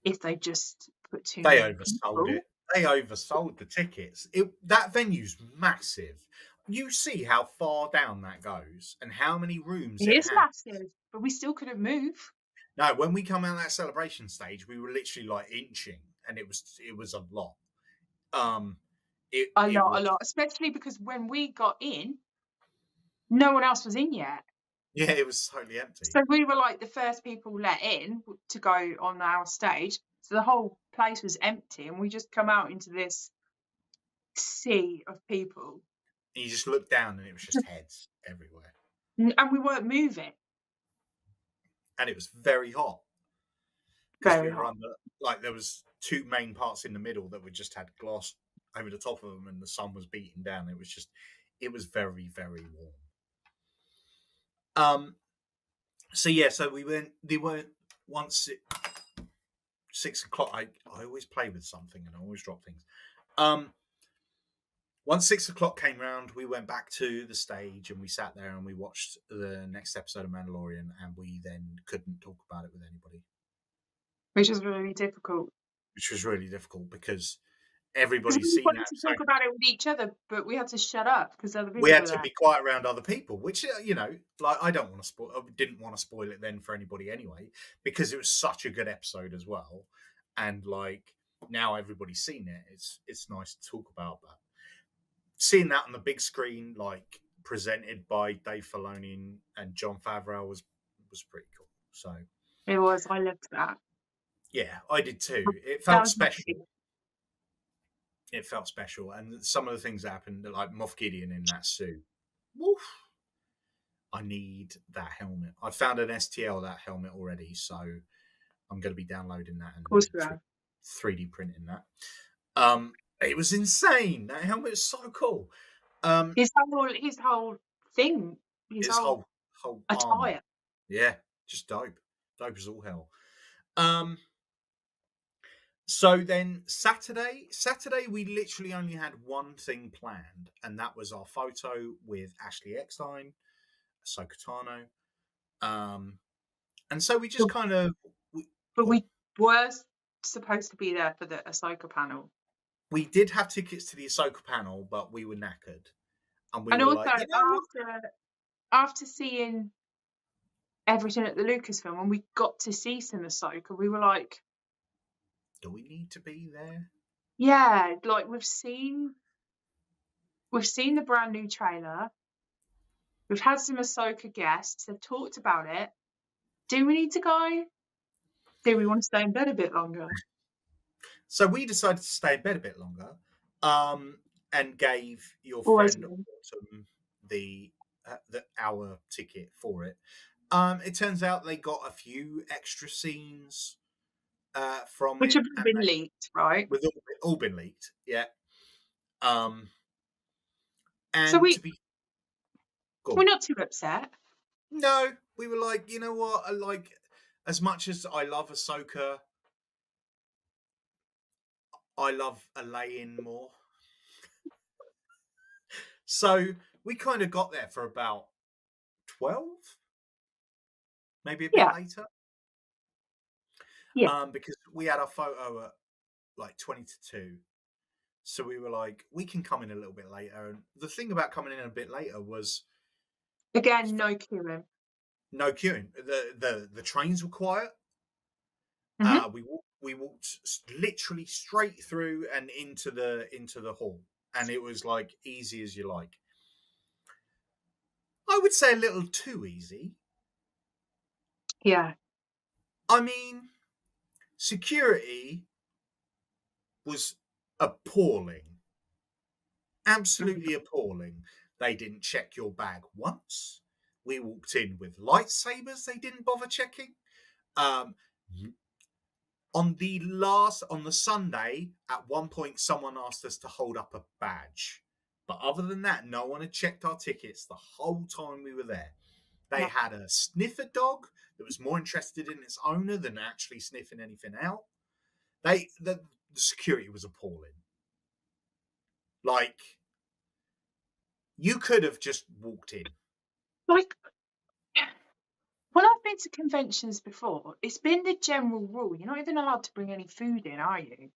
if they just put too many oversold people. it. They oversold the tickets. That venue's massive. You see how far down that goes and how many rooms It is has. massive, but we still couldn't move. No, when we come out that celebration stage, we were literally like inching, and it was a lot. A lot, especially because when we got in, no one else was in yet. Yeah, it was totally empty. So we were like the first people let in to go on our stage. So the whole place was empty, and we just come out into this sea of people. And you just looked down, and it was just heads everywhere. And we weren't moving. And it was very hot. Very hot. Like, there was 2 main parts in the middle that we just had glass over the top of them, and the sun was beating down. It was very, very warm. So we went. They weren't once 6 o'clock. I always play with something and I always drop things. Once 6 o'clock came round, we went back to the stage and we sat there and we watched the next episode of Mandalorian, and we then couldn't talk about it with anybody. Which was really difficult. Because everybody's seen that. To talk about it with each other, but we had to shut up because other people. We had to be quiet around other people, which, you know, like, I didn't want to spoil it then for anybody anyway, because it was such a good episode as well, and like now everybody's seen it. It's nice to talk about, but seeing that on the big screen, like presented by Dave Filoni and Jon Favreau was pretty cool. So It was. I loved that. yeah, I did too. It That felt was my special. favourite. It felt special, and some of the things that happened, like Moff Gideon in that suit. Woof. I need that helmet. I found an STL of that helmet already, so I'm going to be downloading that and Of course we have. 3D printing that. It was insane. That helmet is so cool. His whole thing, his whole armor. attire. Yeah, just dope. Dope as all hell. So then Saturday we literally only had one thing planned, and that was our photo with Ashley Eckstein, Ahsoka Tano. And so we just kind of... But we were supposed to be there for the Ahsoka panel. We did have tickets to the Ahsoka panel, but we were knackered. And we And were also, like, you know, after seeing everything at the Lucasfilm, and we got to see some Ahsoka, we were like, do we need to be there? Yeah, like we've seen the brand new trailer. We've had some Ahsoka guests. They've talked about it. Do we need to go? Do we want to stay in bed a bit longer? So we decided to stay in bed a bit longer, and gave your friend Autumn the hour ticket for it. It turns out they got a few extra scenes from which it, have been leaked, right? With all been leaked, yeah. And so we're not too upset. No, we were like, you know what? I like, as much as I love Ahsoka, I love Elaine more. So we kind of got there for about 12, maybe a bit later. Yeah. Because we had our photo at like 20 to 2. So we were like, we can come in a little bit later. And the thing about coming in a bit later was, again, no queuing. No queuing. The trains were quiet. Mm-hmm. We walked literally straight through and into the hall, and it was like easy as you like. I would say a little too easy. Yeah. I mean, security was appalling. Absolutely appalling. They didn't check your bag once. We walked in with lightsabers they didn't bother checking. On the Sunday, at one point, someone asked us to hold up a badge. But other than that, no one had checked our tickets the whole time we were there. They had a sniffer dog that was more interested in its owner than actually sniffing anything out. The security was appalling. Like, you could have just walked in. Like, when I've been to conventions before, it's been the general rule. You're not even allowed to bring any food in, are you?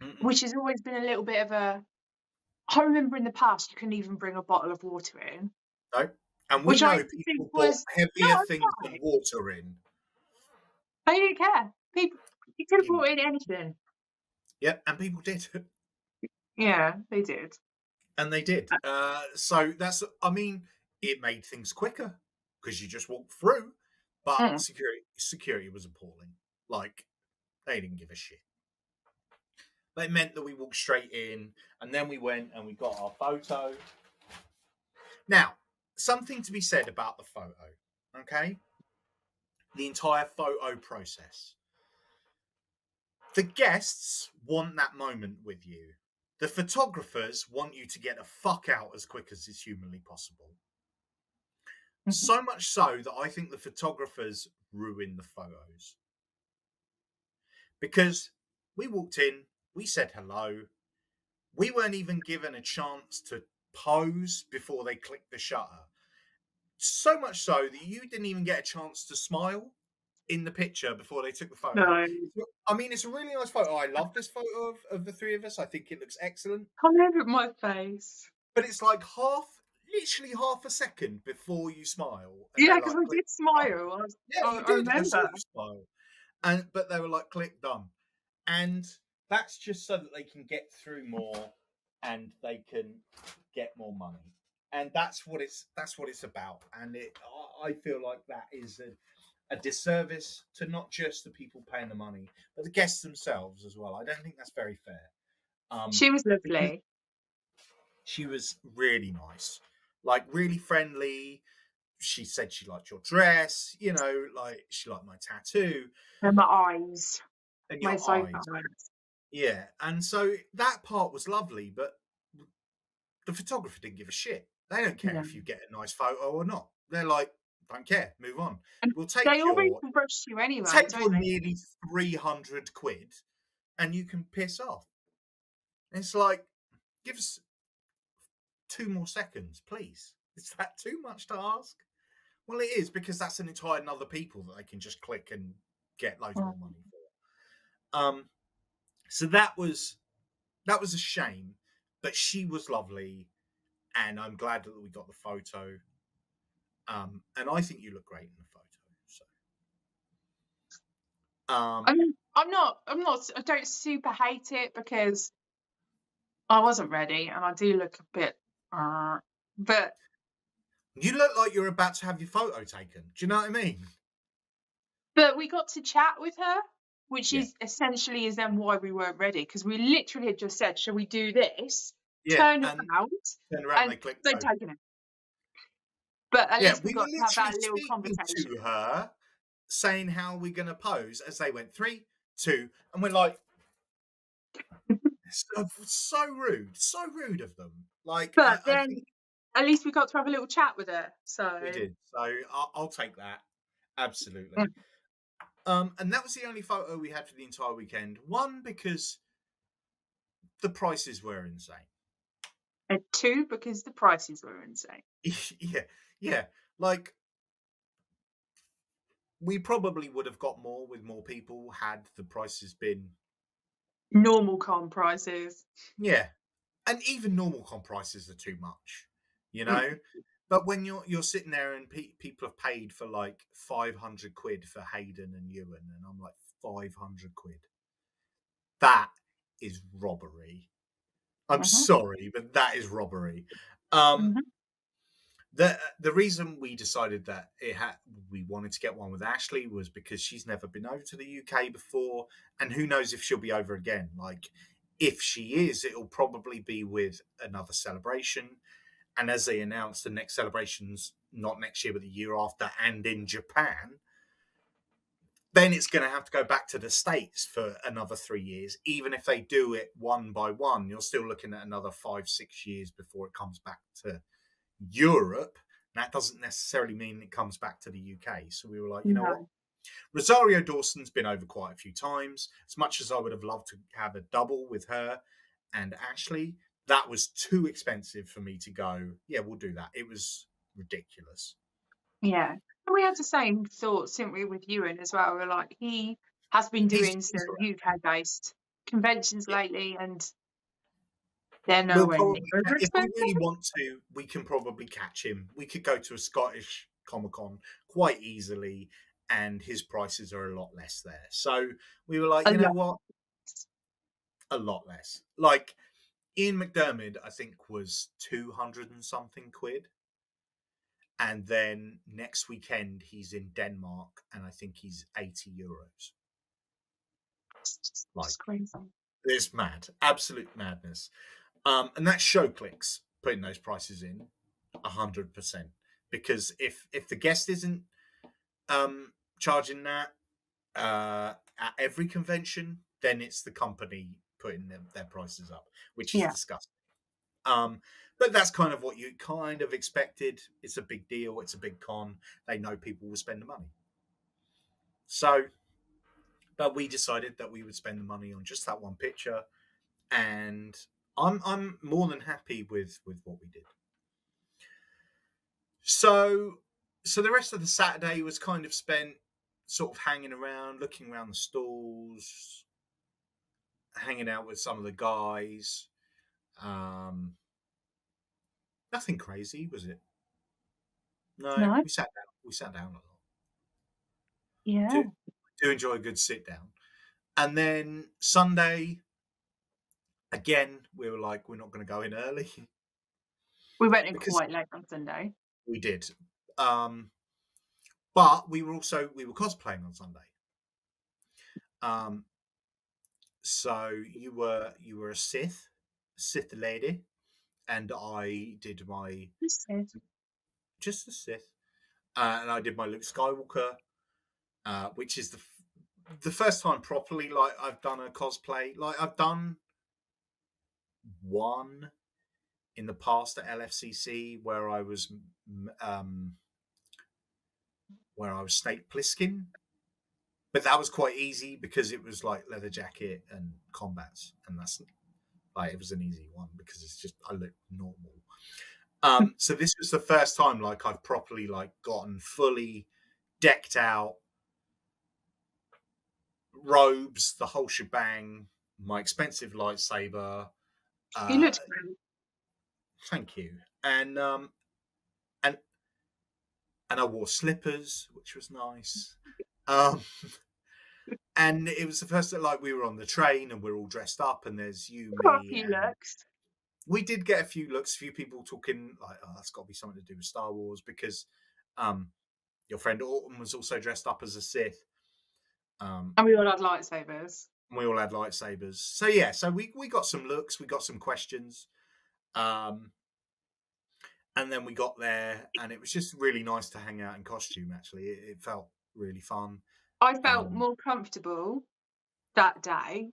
Mm-mm. Which has always been a little bit of a... I remember in the past, you couldn't even bring a bottle of water in. No. And we know people brought heavier things than water in. I didn't care. You could have brought in anything. Yep, and people did. Yeah, they did. And they did. So that's, I mean, it made things quicker because you just walked through. But security was appalling. Like, they didn't give a shit. They meant that we walked straight in, and then we went and we got our photo. Now, something to be said about the photo, okay? The entire photo process. The guests want that moment with you. The photographers want you to get the fuck out as quick as is humanly possible. Mm-hmm. So much so that I think the photographers ruin the photos. Because we walked in, we said hello. We weren't even given a chance to pose before they clicked the shutter. So much so that you didn't even get a chance to smile in the picture before they took the photo. No. I mean, it's a really nice photo. I love this photo of the three of us. I think it looks excellent. Come over my face. But it's like literally half a second before you smile. Yeah, because I did smile. You did. I saw you smile. But they were like, click, done. And that's just so that they can get through more and they can get more money. And that's what it's about. And I feel like that is a disservice to not just the people paying the money, but the guests themselves as well. I don't think that's very fair. She was Because lovely. she was really nice, like really friendly. She said she liked your dress, you know, like she liked my tattoo And my eyes. and My your sofa eyes. eyes. Yeah. And so that part was lovely, but the photographer didn't give a shit. They don't care No. if you get a nice photo or not. They're like, don't care, move on. And We'll they always rush you anyway, take your don't they? nearly 300 quid and you can piss off. It's like, give us 2 more seconds, please. Is that too much to ask? Well, it is, because that's an entire other people that they can just click and get loads more money for. So that was a shame, but she was lovely, and I'm glad that we got the photo. And I think you look great in the photo. So, I'm not. I don't super hate it because I wasn't ready, and I do look a bit. But you look like you're about to have your photo taken. Do you know what I mean? But we got to chat with her, which Yeah. is essentially is then why we weren't ready, because we literally had just said, "Shall we do this?" Yeah, Turn and around, turn around, and they click they've go. taken it. But at Yeah, least we we were got to have literally that little speaking conversation. to her, saying how we're going to pose as they went 3, 2, and we're like, so rude of them. Like, But I then think at least we got to have a little chat with her. So we did. So I'll take that. Absolutely. yeah. And that was the only photo we had for the entire weekend. One, because the prices were insane. And 2, because the prices were insane. Yeah. Like, we probably would have got more with more people had the prices been Normal con prices. Yeah, and even normal con prices are too much, you know. But when you're sitting there and people have paid for like 500 quid for Hayden and Ewan, and I'm like, 500 quid. That is robbery. I'm sorry, but that is robbery. The reason we decided that we wanted to get one with Ashley was because she's never been over to the UK before, and who knows if she'll be over again. Like, if she is, it'll probably be with another celebration. And as they announced, the next celebration's not next year, but the year after, and in Japan, then it's going to have to go back to the States for another 3 years. Even if they do it one by one, you're still looking at another 5-6 years before it comes back to Europe. That doesn't necessarily mean it comes back to the UK. So we were like, you know what? Rosario Dawson's been over quite a few times. As much as I would have loved to have a double with her and Ashley, that was too expensive for me to go, yeah, we'll do that. It was ridiculous. Yeah. And we had the same thoughts, didn't we, with Ewan as well? We're like, he has been doing some UK-based conventions lately, and they're nowhere near as if we expensive. really want to, we can probably catch him. We could go to a Scottish Comic-Con quite easily, and his prices are a lot less there. So we were like, you know what? A lot less. Like, Ian McDermott, I think, was 200 and something quid. And then next weekend, he's in Denmark, and I think he's 80 euros. It's crazy. It's mad. Absolute madness. And that's ShowClicks putting those prices in 100%. Because if the guest isn't charging that at every convention, then it's the company putting their prices up, which is disgusting. But that's kind of what you kind of expected. It's a big deal. It's a big con. They know people will spend the money. So, but we decided that we would spend the money on just that one picture, and I'm more than happy with what we did. So the rest of the Saturday was kind of spent sort of hanging around, looking around the stalls, hanging out with some of the guys. Nothing crazy, was it? No, we sat down. We sat down a lot. Yeah. Do enjoy a good sit down. And then Sunday, again, we were like, we're not going to go in early. We went in because quite late on Sunday. we did. But we were cosplaying on Sunday. So you were a Sith lady, and I did my just a Sith, and I did my Luke Skywalker, which is the first time properly like I've done a cosplay. Like I've done one in the past at LFCC where I was Snake Plissken, but that was quite easy because it was like leather jacket and combats, and that's like it was an easy one because it's just I look normal. So this was the first time like I've properly like gotten fully decked out, robes, the whole shebang, my expensive lightsaber. You looked great. Thank you. And I wore slippers, which was nice. And it was the first that like we were on the train and we're all dressed up, and there's you, Got a me, few and looks. we did get a few looks, a few people talking like, "Oh, that's got to be something to do with Star Wars," because your friend Autumn was also dressed up as a Sith. And we all had lightsabers. We all had lightsabers. So yeah, so we got some looks, we got some questions. And then we got there, and it was just really nice to hang out in costume. Actually, it felt really fun. I felt more comfortable that day,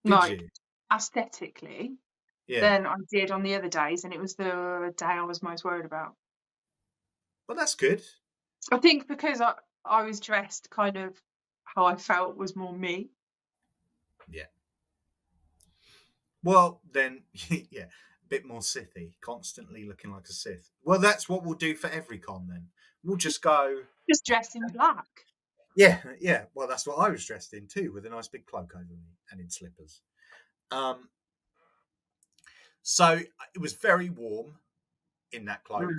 Did like you? aesthetically, Yeah. than I did on the other days, and it was the day I was most worried about. Well, that's good. I think because I was dressed kind of how I felt was more me. Yeah. Well, then, yeah, a bit more Sithy, constantly looking like a Sith. Well, that's what we'll do for every con then. We'll just go. Just dressed in black. Yeah, yeah. Well, that's what I was dressed in too, with a nice big cloak over me and in slippers. So it was very warm in that cloak,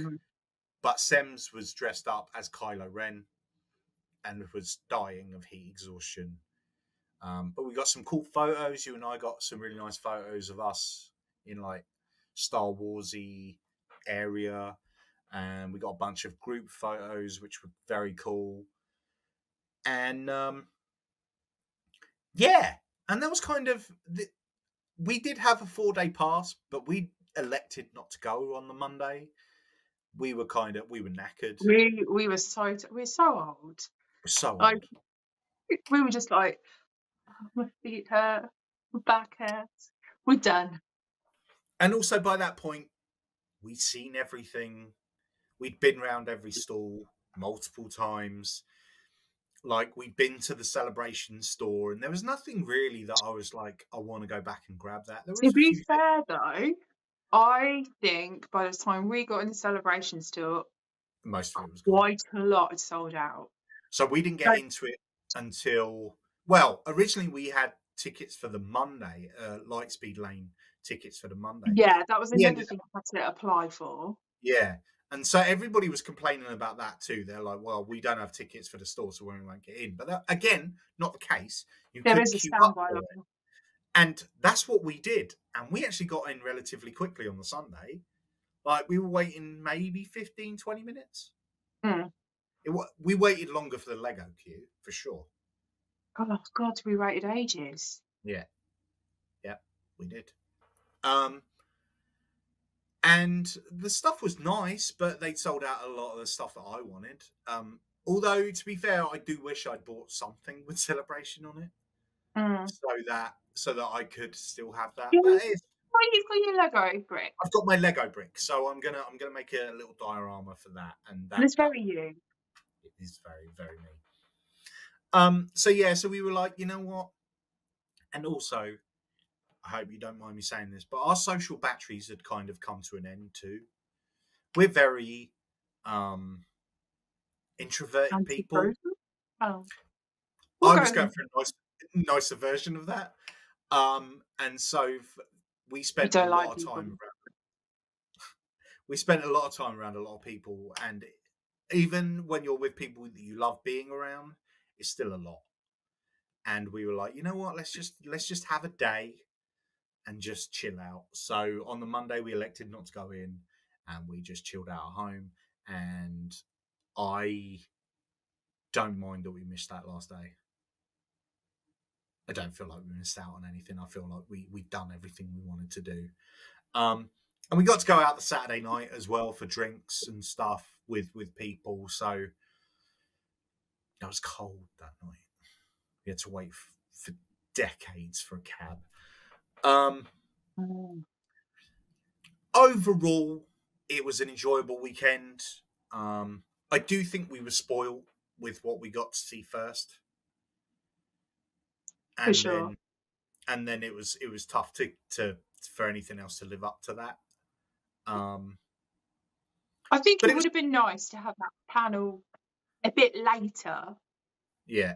but Sems was dressed up as Kylo Ren and was dying of heat exhaustion. But we got some cool photos. You and I got some really nice photos of us in like Star Warsy area, and we got a bunch of group photos which were very cool. And yeah, and that was kind of we did have a 4-day pass, but we elected not to go on the Monday. We were knackered. We were so old. We're so like old. we were just like, oh, my feet hurt, my back hurts. We're done. And also by that point, we'd seen everything. We'd been around every stall multiple times. Like we'd been to the Celebration store, and there was nothing really that I was like, I want to go back and grab that. There was To be fair though, I think by the time we got in the Celebration store, most of it was quite a lot had sold out. So we didn't get into it until, well, originally we had tickets for the Monday, Lightspeed Lane tickets for the Monday. Yeah, that was another thing I had to apply for. Yeah. And so everybody was complaining about that too. They're like, well, we don't have tickets for the store, so we won't get in. But that, again, not the case. There is a standby line. And that's what we did. And we actually got in relatively quickly on the Sunday. Like we were waiting maybe 15, 20 minutes. We waited longer for the Lego queue, for sure. Oh, God, we waited ages. Yeah. Yeah, we did. And the stuff was nice, but they'd sold out a lot of the stuff that I wanted. Although, to be fair, I do wish I'd bought something with Celebration on it, so that I could still have that. You've got your Lego brick. I've got my Lego brick, so I'm gonna make a little diorama for that, and it's very you. It is very, very me. So yeah, so we were like, you know what, and also, I hope you don't mind me saying this, but our social batteries had kind of come to an end too. We're very introverted people. Oh. I was going for a nicer version of that. And so we spent a lot of time around a lot of people, and even when you're with people that you love being around, it's still a lot. And we were like, you know what, let's just have a day and just chill out. So on the Monday we elected not to go in, and we just chilled out at home. And I don't mind that we missed that last day. I don't feel like we missed out on anything. I feel like we've done everything we wanted to do. And we got to go out the Saturday night as well for drinks and stuff with people. So it was cold that night. We had to wait for decades for a cab. Overall, it was an enjoyable weekend. I do think we were spoiled with what we got to see first. And For sure. then it was tough to for anything else to live up to that. I think it would have been nice to have that panel a bit later. Yeah.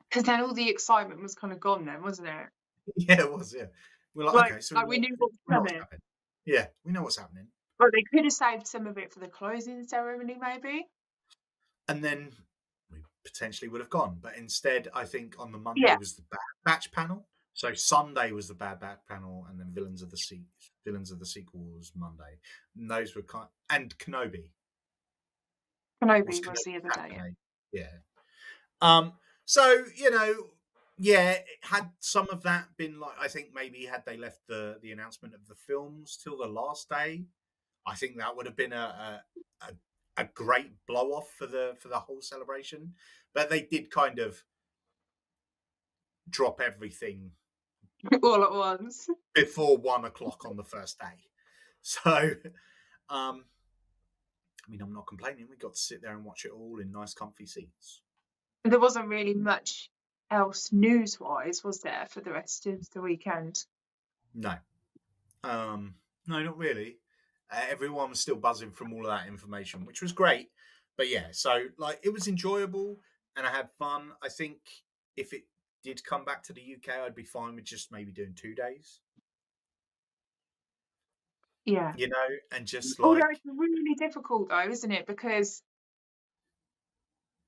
Because then all the excitement was kind of gone then, wasn't it? Yeah, it was, yeah. We're like, okay, so we knew what was coming. Yeah, we know what's happening. Well, they could have saved some of it for the closing ceremony, maybe. And then we potentially would have gone. But instead, I think on the Monday was the Bad Batch panel. So Sunday was the Bad Batch panel, and then Villains of the Sequel was Monday. And those were and Kenobi. Kenobi was the other day. Yeah. So, had some of that been like, I think maybe had they left the announcement of the films till the last day, I think that would have been a great blow off for the whole celebration. But they did kind of drop everything all at once before 1 o'clock on the first day. So, I mean, I'm not complaining. We got to sit there and watch it all in nice, comfy seats. There wasn't really much else news-wise, was there, for the rest of the weekend? No. No, not really. Everyone was still buzzing from all of that information, which was great. But yeah, so like it was enjoyable and I had fun. I think if it did come back to the UK, I'd be fine with just maybe doing 2 days. Yeah. And just like... Although it's really difficult though, isn't it? Because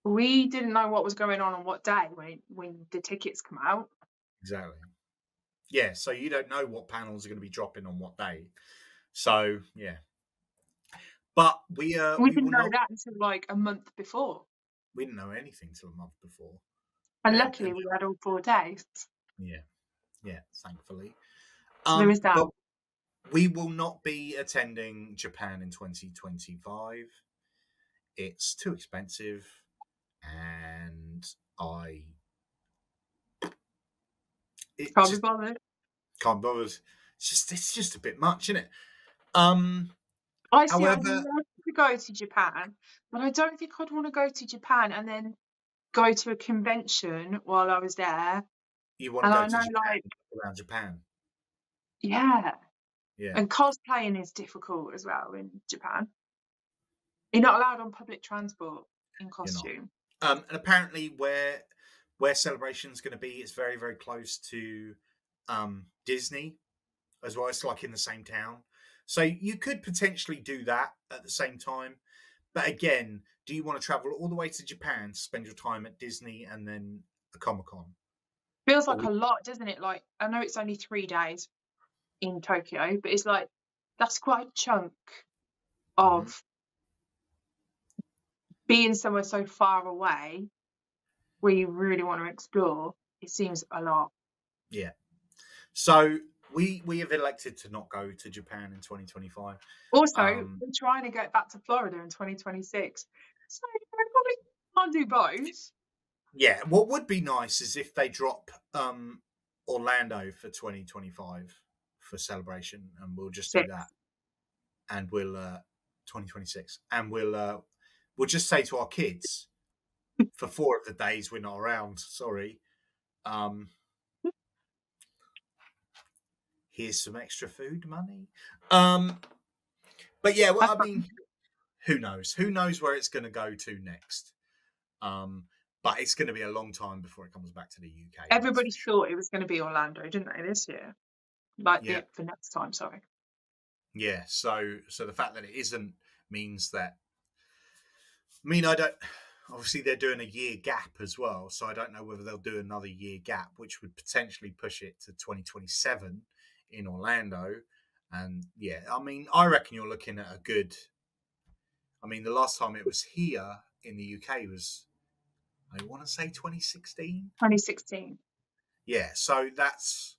we didn't know what was going on what day when the tickets come out. Exactly. Yeah, so you don't know what panels are going to be dropping on what day. So, yeah. But we didn't know that until like a month before. We didn't know anything until a month before. And luckily we had all 4 days. Yeah, thankfully. There is that. But we will not be attending Japan in 2025. It's too expensive. And can't be bothered. Can't be bothered. It's just a bit much, isn't it? I see. I'd love to go to Japan, but I don't think I'd want to go to Japan and then go to a convention while I was there. You want to go to Japan, around Japan? Yeah. And cosplaying is difficult as well in Japan. You're not allowed on public transport in costume. And apparently, where Celebration's going to be, it's very, very close to Disney as well. It's like in the same town. So you could potentially do that at the same time. But again, do you want to travel all the way to Japan to spend your time at Disney and then the Comic-Con? Feels like a lot, doesn't it? Like, I know it's only 3 days in Tokyo, but it's like, that's quite a chunk of being somewhere so far away where you really want to explore. It seems a lot. Yeah. So we have elected to not go to Japan in 2025. Also, we're trying to get back to Florida in 2026. So we probably can't do both. Yeah, what would be nice is if they drop Orlando for 2025 for Celebration, and we'll just do that. And we'll 2026, and we'll just say to our kids for 4 of the days we're not around. Sorry. Here's some extra food money. But yeah, well, I mean, who knows? Who knows where it's going to go to next? But it's going to be a long time before it comes back to the UK. Everybody thought it was going to be Orlando, didn't they, this year? For next time, sorry. Yeah, so the fact that it isn't means that... I mean, I don't... Obviously, they're doing a year gap as well, so I don't know whether they'll do another year gap, which would potentially push it to 2027 in Orlando. And yeah, I mean, I reckon you're looking at a good. I mean, the last time it was here in the UK was, I want to say 2016. 2016. Yeah, so that's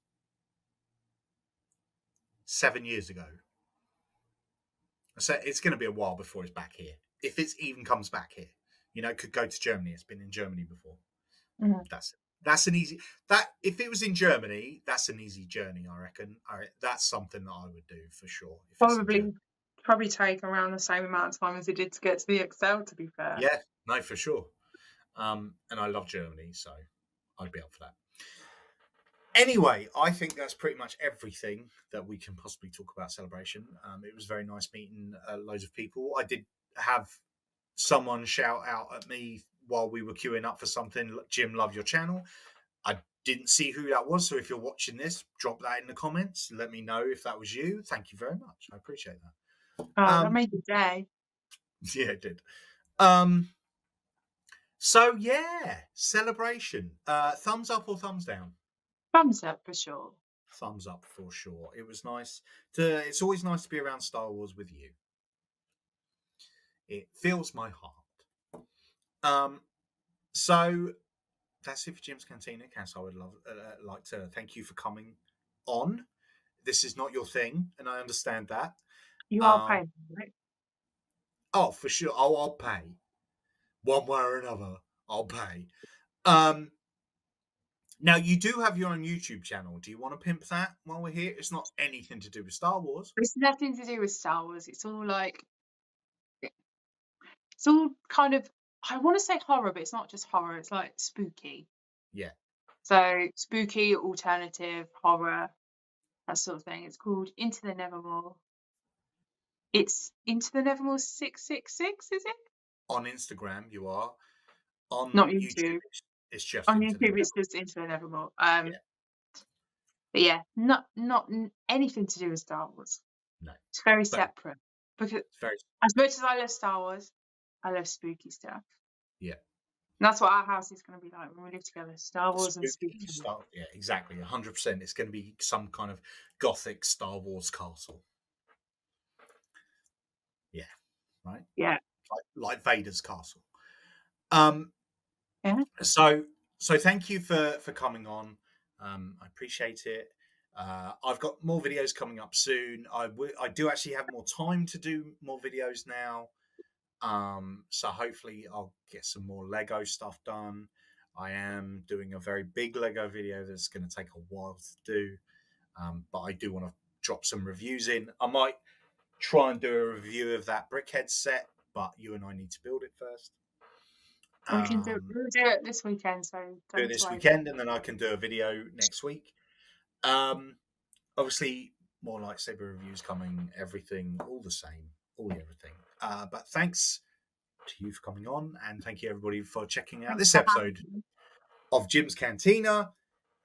7 years ago. So it's going to be a while before it's back here, if it even comes back here. You know, it could go to Germany. It's been in Germany before. Mhm. That's an easy that if it was in Germany, that's an easy journey. I reckon. That's something that I would do for sure. If it's in Germany. Probably take around the same amount of time as it did to get to the Excel, to be fair. Yeah, no, for sure. And I love Germany, so I'd be up for that. Anyway, I think that's pretty much everything that we can possibly talk about Celebration. It was very nice meeting loads of people. I did have someone shout out at me while we were queuing up for something. Jim, love your channel. I didn't see who that was, so if you're watching this, drop that in the comments. Let me know if that was you. Thank you very much. I appreciate that. That made the day. Yeah, it did. So yeah, Celebration. Thumbs up or thumbs down? Thumbs up for sure. Thumbs up for sure. It was nice it's always nice to be around Star Wars with you. It fills my heart. So that's it for Jim's Cantina. Cass, I would like to thank you for coming on. This is not your thing, and I understand that. You are paying, right? Oh, for sure. Oh, I'll pay. One way or another, I'll pay. Now, you do have your own YouTube channel. Do you want to pimp that while we're here? It's not anything to do with Star Wars. It's nothing to do with Star Wars. It's all kind of, I want to say horror, but it's not just horror. It's like spooky. Yeah. So spooky, alternative, horror, that sort of thing. It's called Into the Nevermore. It's Into the Nevermore 666, is it? On Instagram, you are. On Not YouTube. It's just on Into YouTube. It's just Into the Nevermore. Yeah. But yeah, not anything to do with Star Wars. No, it's very separate. Because as much as I love Star Wars, I love spooky stuff. Yeah. And that's what our house is going to be like when we live together. Star Wars and spooky stuff. Yeah, exactly. 100%. It's going to be some kind of gothic Star Wars castle. Yeah. Right? Yeah. Like Vader's castle. Yeah. So thank you for coming on. I appreciate it. I've got more videos coming up soon. I do actually have more time to do more videos now. So hopefully I'll get some more Lego stuff done. I am doing a very big Lego video that's going to take a while to do. But I do want to drop some reviews in. I might try and do a review of that Brickhead set, but you and I need to build it first. We can do it this weekend. So do it this weekend, and then I can do a video next week. Obviously, more lightsaber reviews coming. Everything, all the same, all everything. But thanks to you for coming on, and thank you everybody for checking out this episode of Jim's Cantina.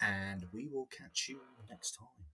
And we will catch you next time.